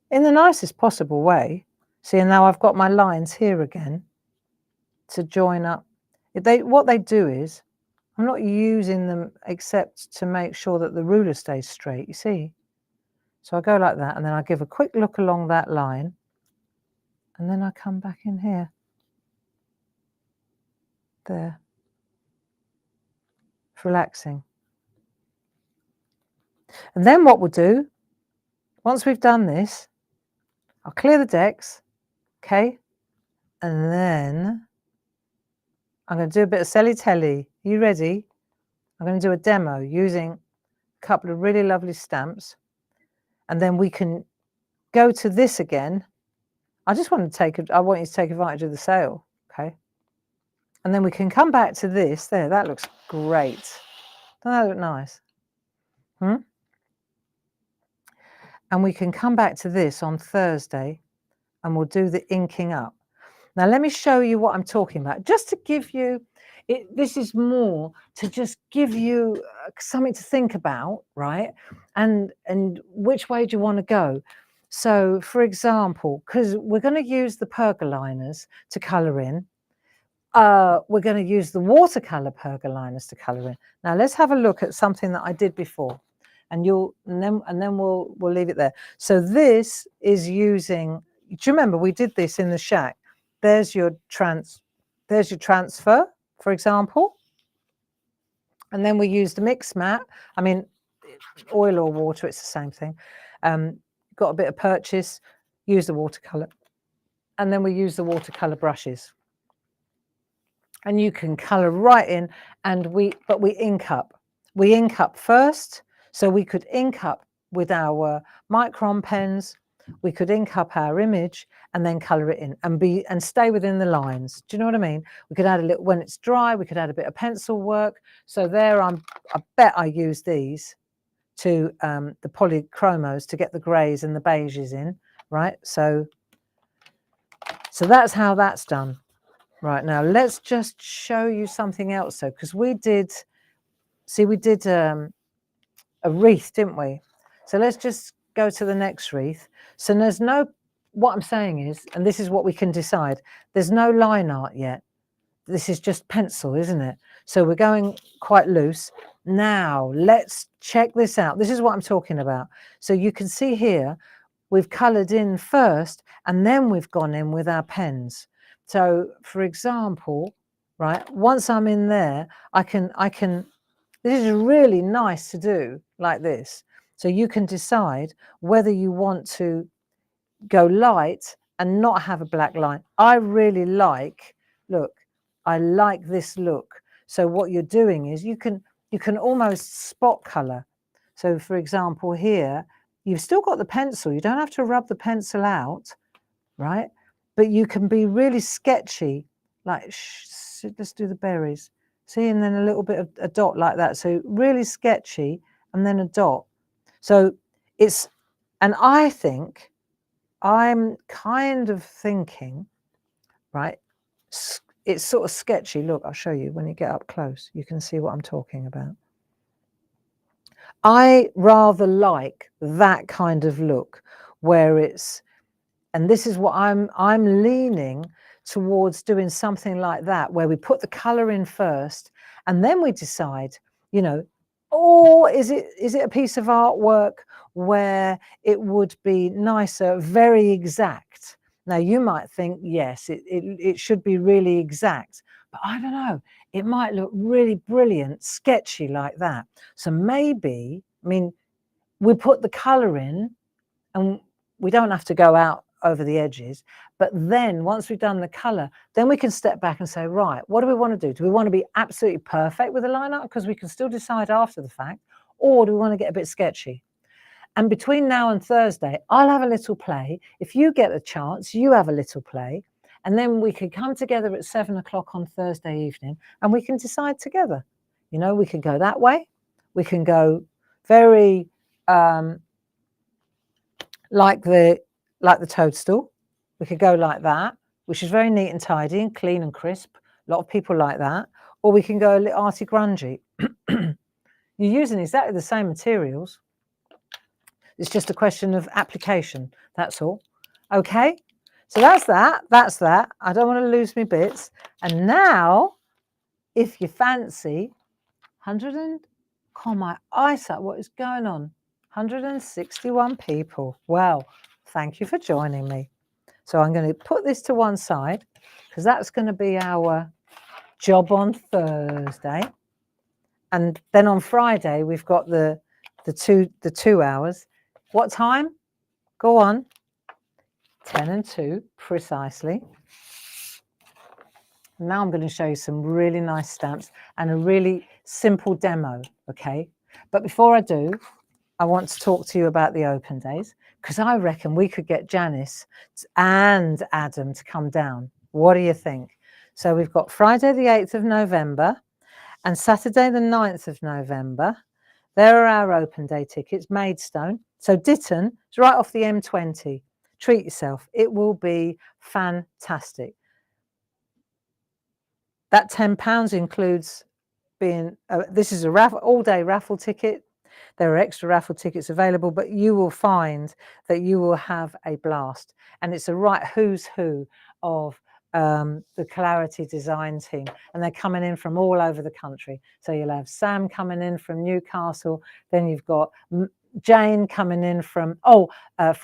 In the nicest possible way. See, and now I've got my lines here again to join up. What they do is, I'm not using them except to make sure that the ruler stays straight, you see. So I go like that, and then I give a quick look along that line, and then I come back in here. There. Relaxing. And then what we'll do, once we've done this, I'll clear the decks, okay? And then I'm going to do a bit of selly-telly. Are you ready? I'm going to do a demo using a couple of really lovely stamps. And then we can go to this again. I want you to take advantage of the sale, okay? And then we can come back to this. There, that looks great. Doesn't that look nice? And we can come back to this on Thursday and we'll do the inking up. Now, let me show you what I'm talking about. Just to give you, this is more to just give you something to think about, right? And which way do you want to go? So, for example, because we're going to use the pergoliners to colour in, we're going to use the watercolour pergoliners to colour in. Now, let's have a look at something that I did before. and then we'll leave it there. So this is using, do you remember we did this in the SHAC? There's your transfer, for example. And then we use the mix mat. I mean, oil or water, it's the same thing. Got a bit of purchase, use the watercolor. And then we use the watercolor brushes. And you can color right in, but we ink up. We ink up first. So we could ink up with our micron pens. We could ink up our image and then color it in and stay within the lines. Do you know what I mean? We could add a little, when it's dry, we could add a bit of pencil work. So there, I bet I use these to the polychromos to get the greys and the beiges in, right? So that's how that's done. Right, now let's just show you something else though, because we did a wreath, didn't we? So let's just go to the next wreath. So there's no, what I'm saying is, and this is what we can decide, there's no line art yet. This is just pencil, isn't it? So we're going quite loose. Now let's check this out. This is what I'm talking about. So you can see here, we've colored in first and then we've gone in with our pens. So for example, right, once I'm in there, I can, this is really nice to do like this. So you can decide whether you want to go light and not have a black line. I really like, look, I like this look. So what you're doing is you can almost spot color. So for example, here, you've still got the pencil. You don't have to rub the pencil out, right? But you can be really sketchy, like, let's do the berries. See, and then a little bit of a dot like that. So really sketchy and then a dot. So it's, and I think, I'm kind of thinking, right, it's sort of sketchy. Look, I'll show you when you get up close. You can see what I'm talking about. I rather like that kind of look where it's, and this is what I'm leaning towards doing something like that, where we put the color in first and then we decide, you know, or is it a piece of artwork where it would be nicer, very exact? Now you might think, yes, it should be really exact, but I don't know, it might look really brilliant, sketchy like that. So maybe, I mean, we put the color in and we don't have to go out over the edges, but then once we've done the color, then we can step back and say, right, what do we want to do? Do we want to be absolutely perfect with a line art, because we can still decide after the fact, or do we want to get a bit sketchy? And between now and Thursday, I'll have a little play. If you get a chance, you have a little play, and then we can come together at 7 o'clock on Thursday evening and we can decide together. You know, we can go that way. We can go very like the toadstool. We could go like that, which is very neat and tidy and clean and crisp. A lot of people like that. Or we can go a little arty grungy. You're using exactly the same materials. It's just a question of application. That's all. Okay. So that's that. That's that. I don't want to lose my bits. And now, if you fancy, 100 and, oh my eyesight, what is going on? 161 people. Well, thank you for joining me. So I'm going to put this to one side because that's going to be our job on Thursday. And then on Friday, we've got the 2 hours. What time? Go on. 10 and 2, precisely. Now I'm going to show you some really nice stamps and a really simple demo, okay? But before I do, I want to talk to you about the open days, because I reckon we could get Janice and Adam to come down. What do you think? So we've got Friday the 8th of November and Saturday the 9th of November. There are our open day tickets, Maidstone. So Ditton is right off the M20. Treat yourself. It will be fantastic. That £10 includes being, this is a raffle, all-day raffle ticket. There are extra raffle tickets available, but you will find that you will have a blast. And it's a right who's who of the Clarity design team, and they're coming in from all over the country. So you'll have Sam coming in from Newcastle, then you've got Jane coming in from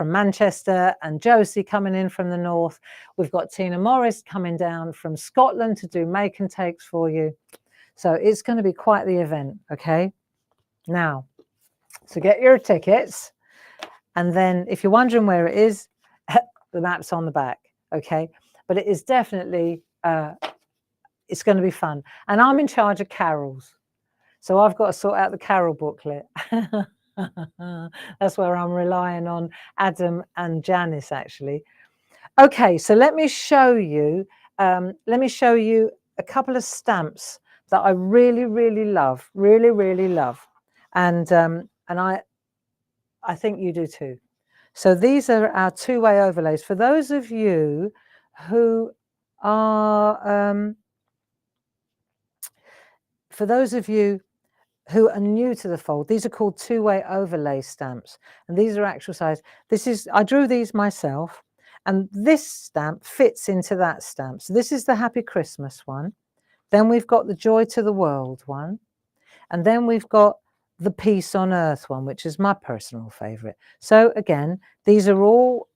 Manchester, and Josie coming in from the north. We've got Tina Morris coming down from Scotland to do make and takes for you. So it's going to be quite the event, okay? Now, so get your tickets, and then if you're wondering where it is, the map's on the back, okay? But it is definitely, it's going to be fun. And I'm in charge of carols. So I've got to sort out the carol booklet. That's where I'm relying on Adam and Janice, actually. Okay, so let me show you a couple of stamps that I really, really love, really love. And I think you do too. So these are our two-way overlays. For those of you who are new to the fold, these are called two-way overlay stamps, and these are actual size. I drew these myself, and this stamp fits into that stamp. So this is the Happy Christmas one. Then we've got the Joy to the World one, and then we've got the Peace on Earth one, which is my personal favorite. So again, these are all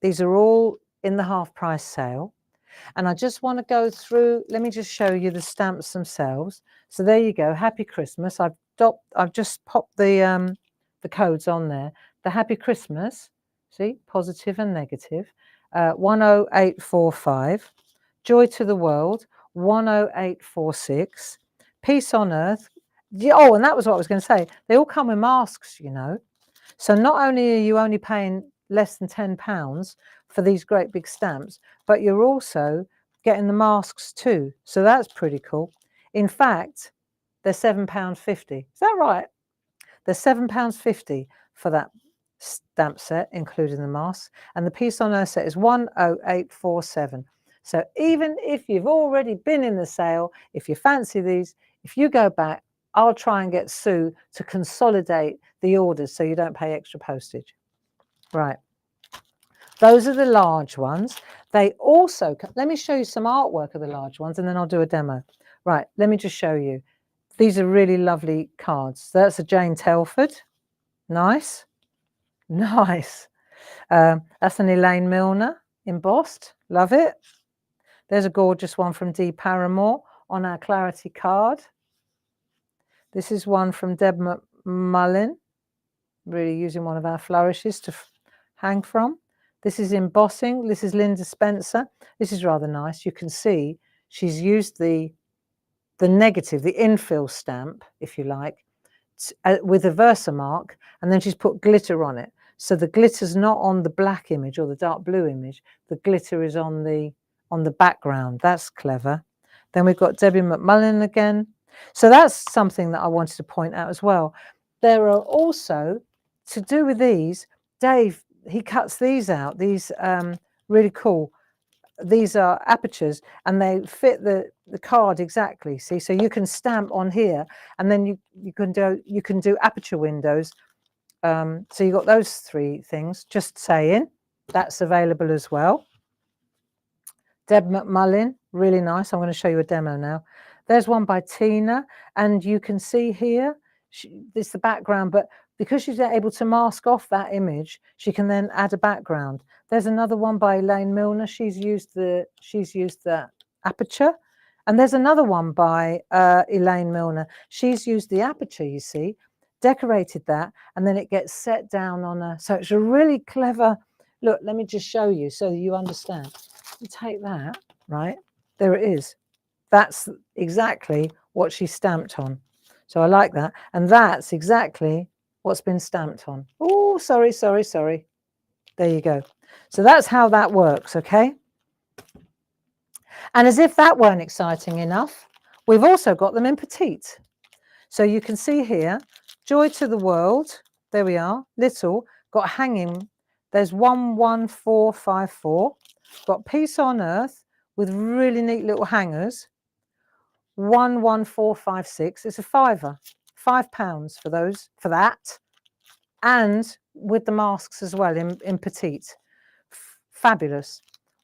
in the half price sale. And I just want to go through, let me just show you the stamps themselves. So there you go, Happy Christmas. I've just popped the codes on there. The Happy Christmas, see, positive and negative, 10845. Joy to the World, 10846. Peace on Earth. Oh, and that was what I was going to say. They all come with masks, you know. So not only are you only paying less than £10 for these great big stamps, but you're also getting the masks too. So that's pretty cool. In fact, they're £7.50. Is that right? They're £7.50 for that stamp set, including the masks. And the Peace on Earth set is 10847. So even if you've already been in the sale, if you fancy these, if you go back, I'll try and get Sue to consolidate the orders so you don't pay extra postage. Right. Those are the large ones. They also, let me show you some artwork of the large ones, and then I'll do a demo. Right, let me just show you. These are really lovely cards. That's a Jane Telford. Nice. Nice. That's an Elaine Milner embossed. Love it. There's a gorgeous one from Dee Paramore on our Clarity card. This is one from Deb McMullin, really using one of our flourishes to hang from. This is embossing. This is Linda Spencer. This is rather nice. You can see she's used the negative, the infill stamp, if you like, with a Versamark, and then she's put glitter on it. So the glitter's not on the black image or the dark blue image. The glitter is on the background. That's clever. Then we've got Debbie McMullin again. So that's something that I wanted to point out as well. There are also, to do with these, Dave, he cuts these out. These really cool. These are apertures, and they fit the card exactly. See, so you can stamp on here, and then you can do aperture windows. So you got those three things. Just saying, that's available as well. Deb McMullin, really nice. I'm going to show you a demo now. There's one by Tina, and you can see here, this is the background, but because she's able to mask off that image, she can then add a background. There's another one by Elaine Milner. She's used the aperture, and there's another one by Elaine Milner. She's used the aperture, you see, decorated that, and then it gets set down on a. So it's a really clever. Look, let me just show you so you understand. You take that, right? There it is. That's exactly what she stamped on. So I like that. And that's exactly what's been stamped on. Oh, sorry. There you go. So that's how that works, okay? And as if that weren't exciting enough, we've also got them in petite. So you can see here, Joy to the World. There we are, little, got hanging. There's 11454. Got Peace on Earth with really neat little hangers. 11456. It's a £5 for that, and with the masks as well in petite. Fabulous.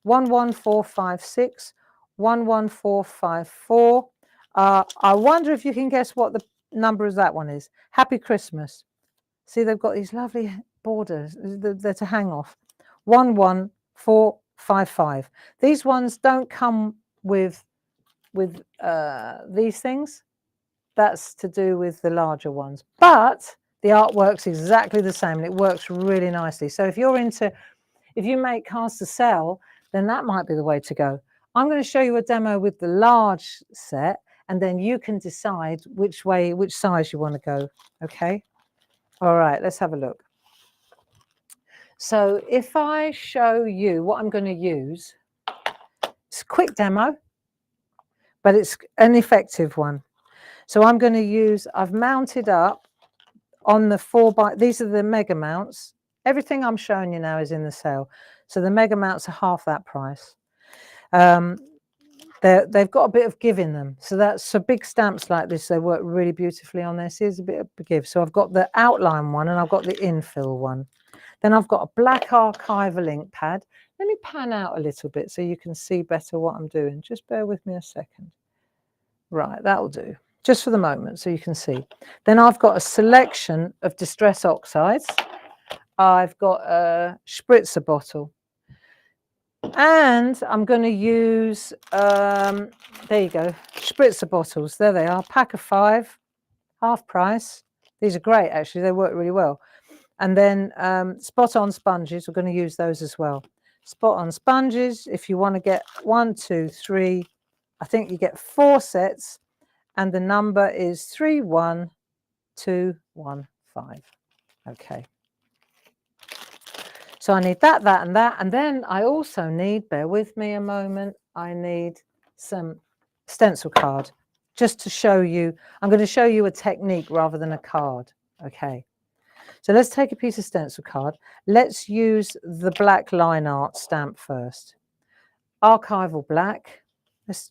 11456, 11454. I wonder if you can guess what the number of that one is. Happy Christmas. See, they've got these lovely borders. They're to hang off. 11455. These ones don't come with these things. That's to do with the larger ones, but the artwork's exactly the same and it works really nicely. So if you make cards to sell, then that might be the way to go. I'm going to show you a demo with the large set, and then you can decide which size you want to go. Okay. All right, let's have a look. So if I show you what I'm going to use, it's a quick demo, but it's an effective one. So I'm going to use, I've mounted up on the 4x, these are the mega mounts. Everything I'm showing you now is in the sale. So the mega mounts are half that price. They've got a bit of give in them. So big stamps like this, they work really beautifully on this. Here's a bit of give. So I've got the outline one and I've got the infill one. Then I've got a black archival ink pad. Let me pan out a little bit so you can see better what I'm doing. Just bear with me a second. Right, that'll do. Just for the moment so you can see. Then I've got a selection of distress oxides. I've got a spritzer bottle. And I'm going to use, there you go, spritzer bottles. There they are, pack of 5, half price. These are great, actually. They work really well. And then spot-on sponges, we're going to use those as well. Spot-on sponges, if you want to get 1, 2, 3, I think you get 4 sets. And the number is 31215. Okay. So I need that, that, and that. And then I also need, bear with me a moment, I need some stencil card just to show you. I'm going to show you a technique rather than a card. Okay. So let's take a piece of stencil card. Let's use the black line art stamp first. Archival black. Let's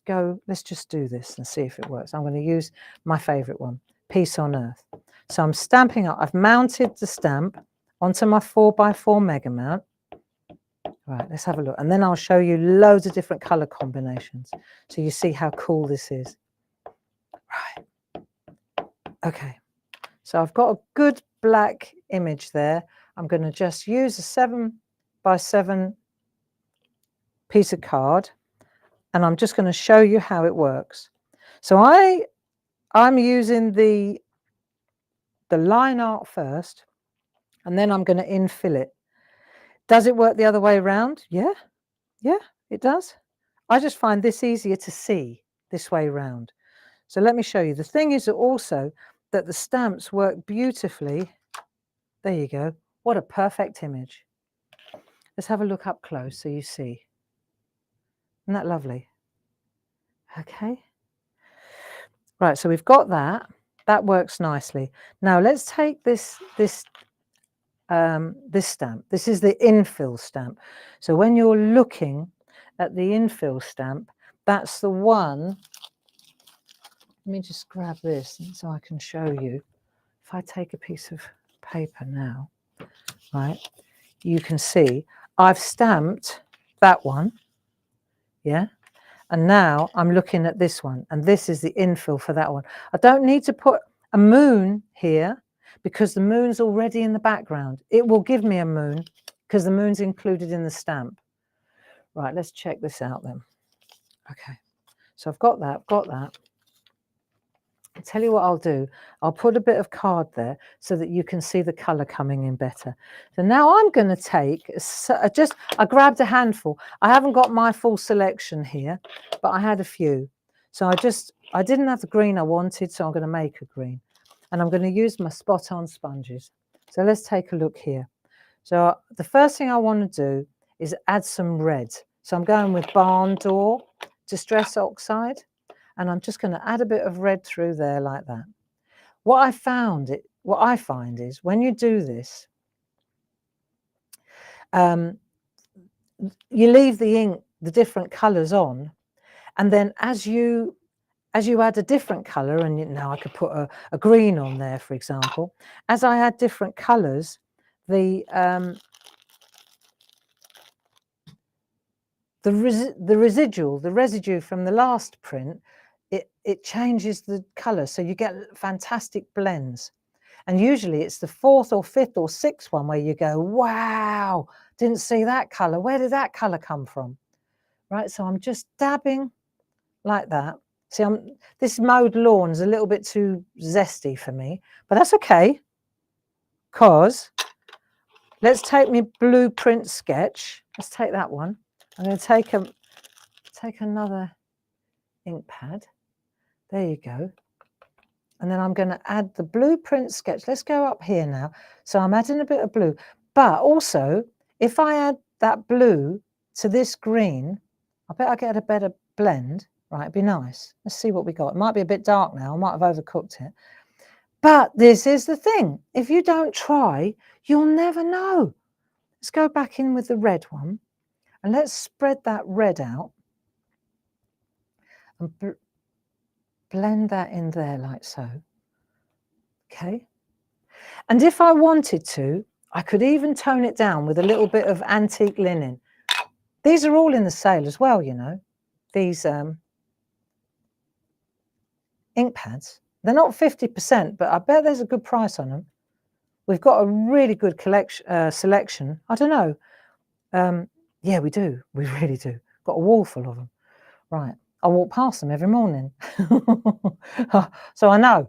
just do this and see if it works. I'm going to use my favorite one, Peace on Earth. So I'm stamping up. I've mounted the stamp onto my 4x4 mega mount. Right, let's have a look. And then I'll show you loads of different color combinations so you see how cool this is. Right. Okay. So I've got a good black image there. I'm going to just use a 7x7 piece of card. And I'm just going to show you how it works. So I'm using the line art first, and then I'm going to infill it. Does it work the other way around? Yeah, it does. I just find this easier to see this way around. So let me show you. The thing is also that the stamps work beautifully. There you go. What a perfect image. Let's have a look up close so you see. Isn't that lovely? Okay. Right, so we've got that. That works nicely. Now let's take this stamp. This is the infill stamp. So when you're looking at the infill stamp, that's the one. Let me just grab this so I can show you. If I take a piece of paper now, right, you can see I've stamped that one. Yeah. And now I'm looking at this one, and this is the infill for that one. I don't need to put a moon here because the moon's already in the background. It will give me a moon because the moon's included in the stamp. Right, let's check this out then. Okay, so I've got that, I'll tell you what I'll do. I'll put a bit of card there so that you can see the colour coming in better. So now I'm going to take, I grabbed a handful. I haven't got my full selection here, but I had a few. So I didn't have the green I wanted, so I'm going to make a green. And I'm going to use my spot-on sponges. So let's take a look here. So the first thing I want to do is add some red. So I'm going with Barn Door Distress Oxide. And I'm just going to add a bit of red through there like that. What I find is when you do this, you leave the ink, the different colours on, and then as you add a different colour, and now I could put a green on there, for example. As I add different colours, the the residue from the last print, it changes the colour, so you get fantastic blends. And usually it's the 4th or 5th or 6th one where you go, wow, didn't see that colour. Where did that colour come from? Right, so I'm just dabbing like that. See, this mowed lawn's a little bit too zesty for me, but that's okay, because let's take my blueprint sketch. Let's take that one. I'm going to take another ink pad. There you go. And then I'm going to add the blueprint sketch. Let's go up here now. So I'm adding a bit of blue. But also, if I add that blue to this green, I bet I get a better blend. Right, it'd be nice. Let's see what we got. It might be a bit dark now. I might have overcooked it. But this is the thing. If you don't try, you'll never know. Let's go back in with the red one. And let's spread that red out. And blend that in there like so. Okay. And if I wanted to, I could even tone it down with a little bit of antique linen. These are all in the sale as well, you know. These ink pads. They're not 50%, but I bet there's a good price on them. We've got a really good selection. I don't know. Yeah, we do. We really do. Got a wall full of them. Right. I walk past them every morning. So I know.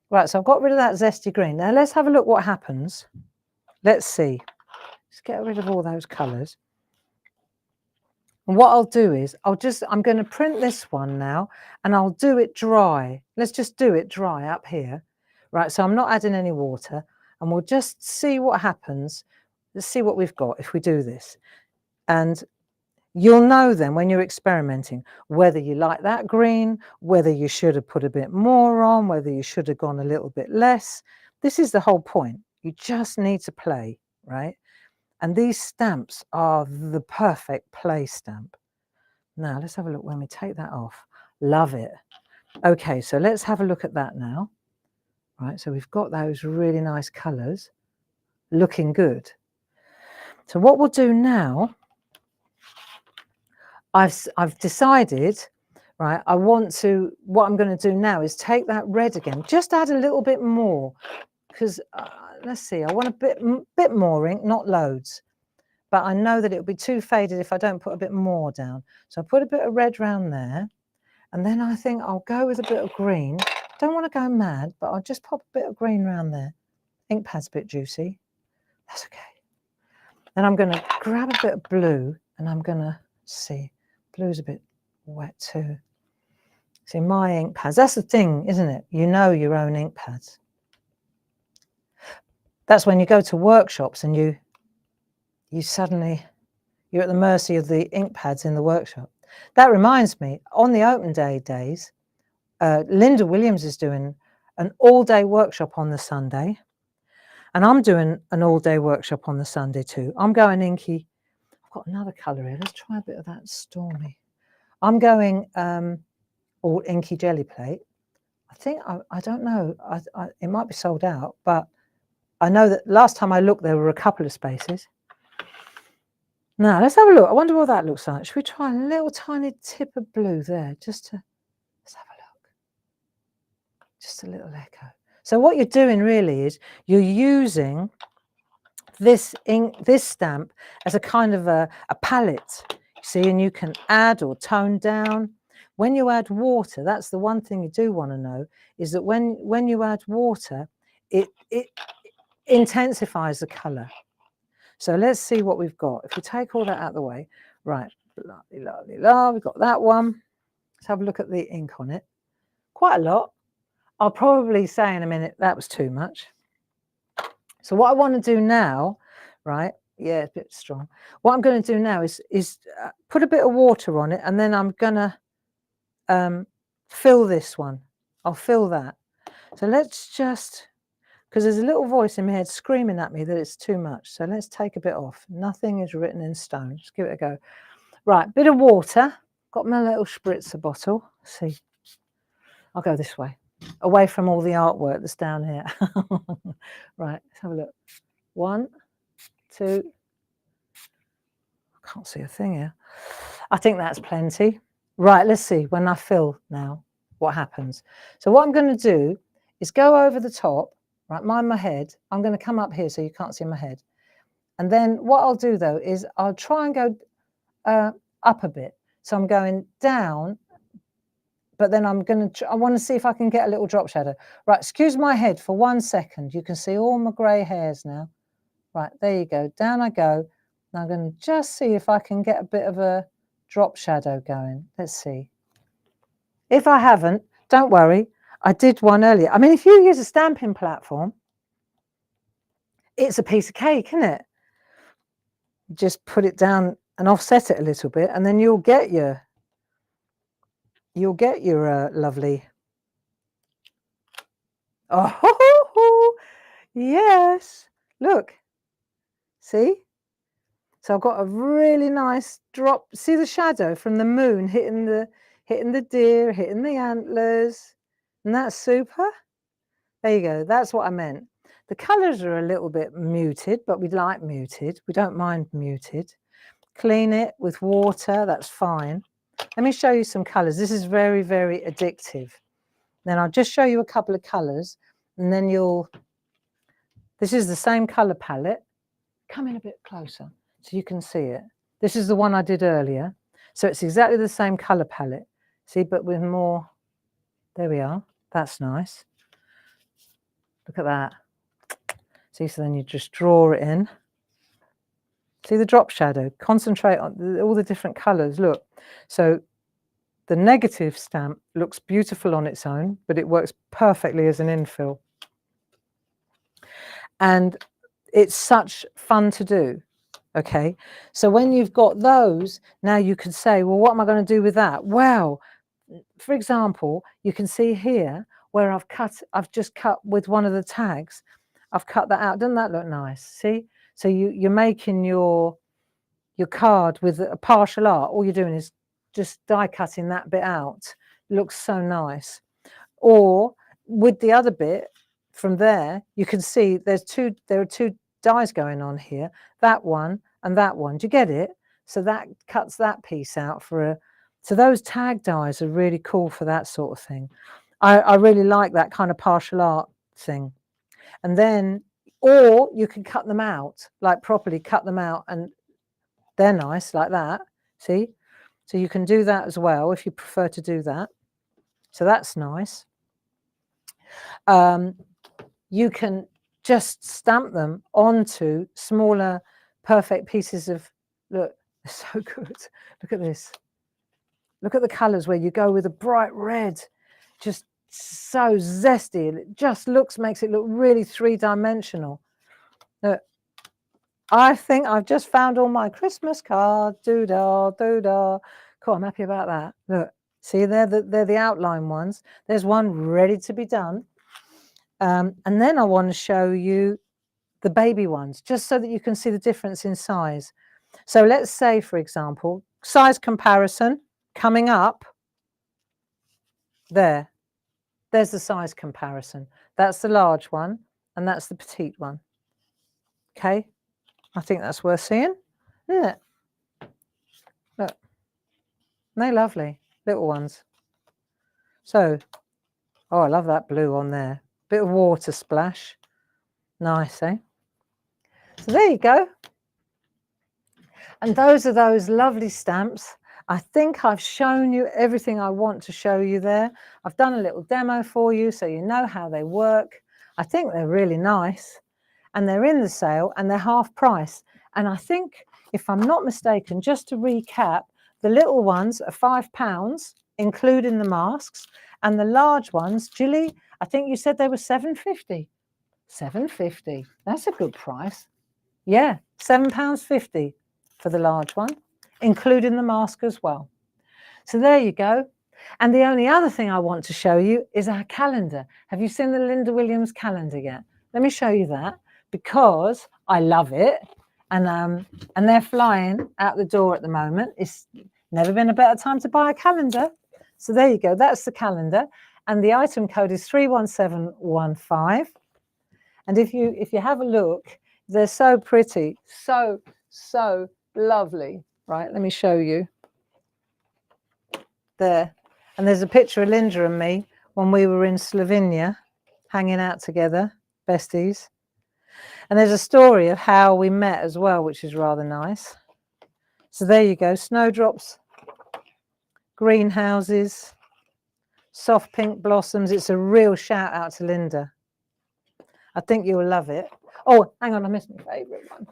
Right, so I've got rid of that zesty green. Now let's have a look what happens. Let's see. Let's get rid of all those colours. And what I'll do is, I'm going to print this one now, and I'll do it dry. Let's just do it dry up here. Right, so I'm not adding any water, and we'll just see what happens. Let's see what we've got if we do this. And you'll know then when you're experimenting whether you like that green, whether you should have put a bit more on, whether you should have gone a little bit less. This is the whole point. You just need to play, right? And these stamps are the perfect play stamp. Now, let's have a look when we take that off. Love it. Okay, so let's have a look at that now. Right, so we've got those really nice colours looking good. So what we'll do now, I've decided, right, what I'm going to do now is take that red again, just add a little bit more, because let's see, I want a bit more ink, not loads, but I know that it'll be too faded if I don't put a bit more down. So I put a bit of red around there, and then I think I'll go with a bit of green. Don't want to go mad, but I'll just pop a bit of green around there. Ink pad's a bit juicy. That's okay. Then I'm going to grab a bit of blue, and I'm going to see. Blue's a bit wet too. See, my ink pads, that's the thing, isn't it? You know your own ink pads. That's when you go to workshops and you suddenly, you're at the mercy of the ink pads in the workshop. That reminds me, on the open day days, Linda Williams is doing an all-day workshop on the Sunday, and I'm doing an all-day workshop on the Sunday too. I'm going inky. I've got another colour here. Let's try a bit of that Stormy. I'm going all inky jelly plate. I think, I don't know, it might be sold out, but I know that last time I looked, there were a couple of spaces. Now, let's have a look. I wonder what that looks like. Should we try a little tiny tip of blue there, let's have a look. Just a little echo. So what you're doing really is you're using this stamp as a kind of a palette, see, and you can add or tone down. When you add water, that's the one thing you do want to know, is that when you add water, it intensifies the colour. So let's see what we've got. If we take all that out of the way, right, lovely, lovely, lovely. We've got that one. Let's have a look at the ink on it. Quite a lot. I'll probably say in a minute that was too much. So what I want to do now, right, yeah, it's a bit strong. What I'm going to do now is put a bit of water on it, and then I'm going to fill this one. I'll fill that. So let's just, because there's a little voice in my head screaming at me that it's too much. So let's take a bit off. Nothing is written in stone. Just give it a go. Right, bit of water. Got my little spritzer bottle. Let's see. I'll go this way, away from all the artwork that's down here. Right, let's have a look. 1, 2. I Can't see a thing here. I think that's plenty. Right, let's see when I fill now what happens. So what I'm going to do is go over the top, right, mind my head. I'm going to come up here so you can't see my head. And then what I'll do though is I'll try and go up a bit. So I'm going down, but then I'm going to, I want to see if I can get a little drop shadow. Right, excuse my head for 1 second. You can see all my grey hairs now. Right, there you go. Down I go. Now I'm going to just see if I can get a bit of a drop shadow going. Let's see. If I haven't, don't worry. I did one earlier. I mean, if you use a stamping platform, it's a piece of cake, isn't it? Just put it down and offset it a little bit, and then you'll get your lovely. Oh, yes. Look. See? So I've got a really nice drop. See the shadow from the moon hitting the deer, hitting the antlers. And that's super. There you go. That's what I meant. The colours are a little bit muted, but we like muted. We don't mind muted. Clean it with water. That's fine. Let me show you some colours. This is very, very addictive. Then I'll just show you a couple of colours, and then you'll. This is the same colour palette. Come in a bit closer so you can see it. This is the one I did earlier. So it's exactly the same colour palette. See, but with more. There we are. That's nice. Look at that. See, so then you just draw it in. See the drop shadow. Concentrate on all the different colours. Look. So the negative stamp looks beautiful on its own, but it works perfectly as an infill. And it's such fun to do. Okay, so when you've got those, now you can say, well, what am I going to do with that? Well, for example, you can see here where I've just cut with one of the tags. I've cut that out. Doesn't that look nice? See? So you're making your card with a partial art. All you're doing is just die cutting that bit out. It looks so nice. Or with the other bit from there, you can see there are two dies going on here, that one and that one. Do you get it? So that cuts that piece out for a. So those tag dies are really cool for that sort of thing. I really like that kind of partial art thing. And then, or you can cut them out, like properly cut them out, and they're nice like that. See? So you can do that as well if you prefer to do that. So that's nice. You can just stamp them onto smaller, perfect pieces of, look, they're so good. Look at this. Look at the colours where you go with a bright red, just so zesty. And it just makes it look really three-dimensional. Look, I think I've just found all my Christmas cards. Doo-dah, doo-dah. Cool, I'm happy about that. Look, see, they're the outline ones. There's one ready to be done. And then I want to show you the baby ones, just so that you can see the difference in size. So let's say, for example, size comparison coming up. There's the size comparison. That's the large one, and that's the petite one. Okay, I think that's worth seeing, isn't it? Look, they're lovely, little ones. So, oh, I love that blue on there. Bit of water splash. Nice, eh? So there you go. And those are those lovely stamps. I think I've shown you everything I want to show you there. I've done a little demo for you so you know how they work. I think they're really nice. And they're in the sale and they're half price. And I think, if I'm not mistaken, just to recap, the little ones are £5, including the masks. And the large ones, Julie, I think you said they were £7.50. £7.50. That's a good price. Yeah, £7.50 for the large one, including the mask as well. So there you go. And the only other thing I want to show you is our calendar. Have you seen the Linda Williams calendar yet? Let me show you that, because I love it. And they're flying out the door at the moment. It's never been a better time to buy a calendar. So there you go. That's the calendar. And the item code is 31715. And if you have a look, they're so pretty, so lovely. Right, let me show you. There. And there's a picture of Linda and me when we were in Slovenia, hanging out together, besties. And there's a story of how we met as well, which is rather nice. So there you go, snowdrops, greenhouses, soft pink blossoms. It's a real shout out to Linda. I think you'll love it. Oh, hang on, I missed my favourite one.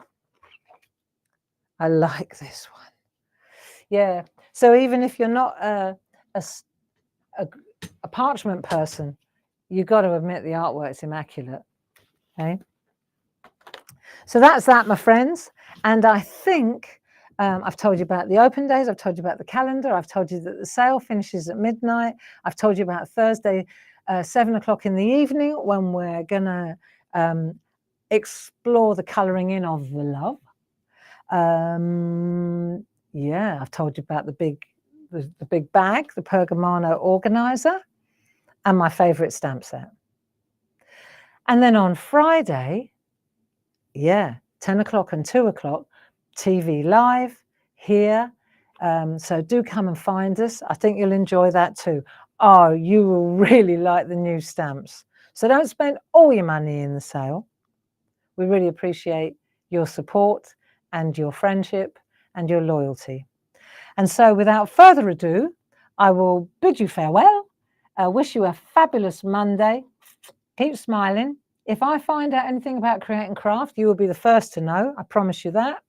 I like this one. Yeah, so even if you're not a parchment person, you've got to admit the artwork's immaculate. Okay, so that's that, my friends. And I think I've told you about the open days, I've told you about the calendar, I've told you that the sale finishes at midnight, I've told you about Thursday 7 o'clock in the evening when we're gonna explore the colouring in of the love. Yeah, I've told you about the big bag, the Pergamano organizer, and my favourite stamp set. And then on Friday, yeah, 10 o'clock and 2 o'clock, TV live here. So do come and find us. I think you'll enjoy that too. Oh, you will really like the new stamps. So don't spend all your money in the sale. We really appreciate your support and your friendship and your loyalty. And so without further ado, I will bid you farewell. Wish you a fabulous Monday. Keep smiling. If I find out anything about creating craft, you will be the first to know. I promise you that.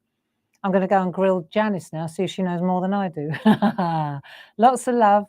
I'm going to go and grill Janice now, see if she knows more than I do. Lots of love.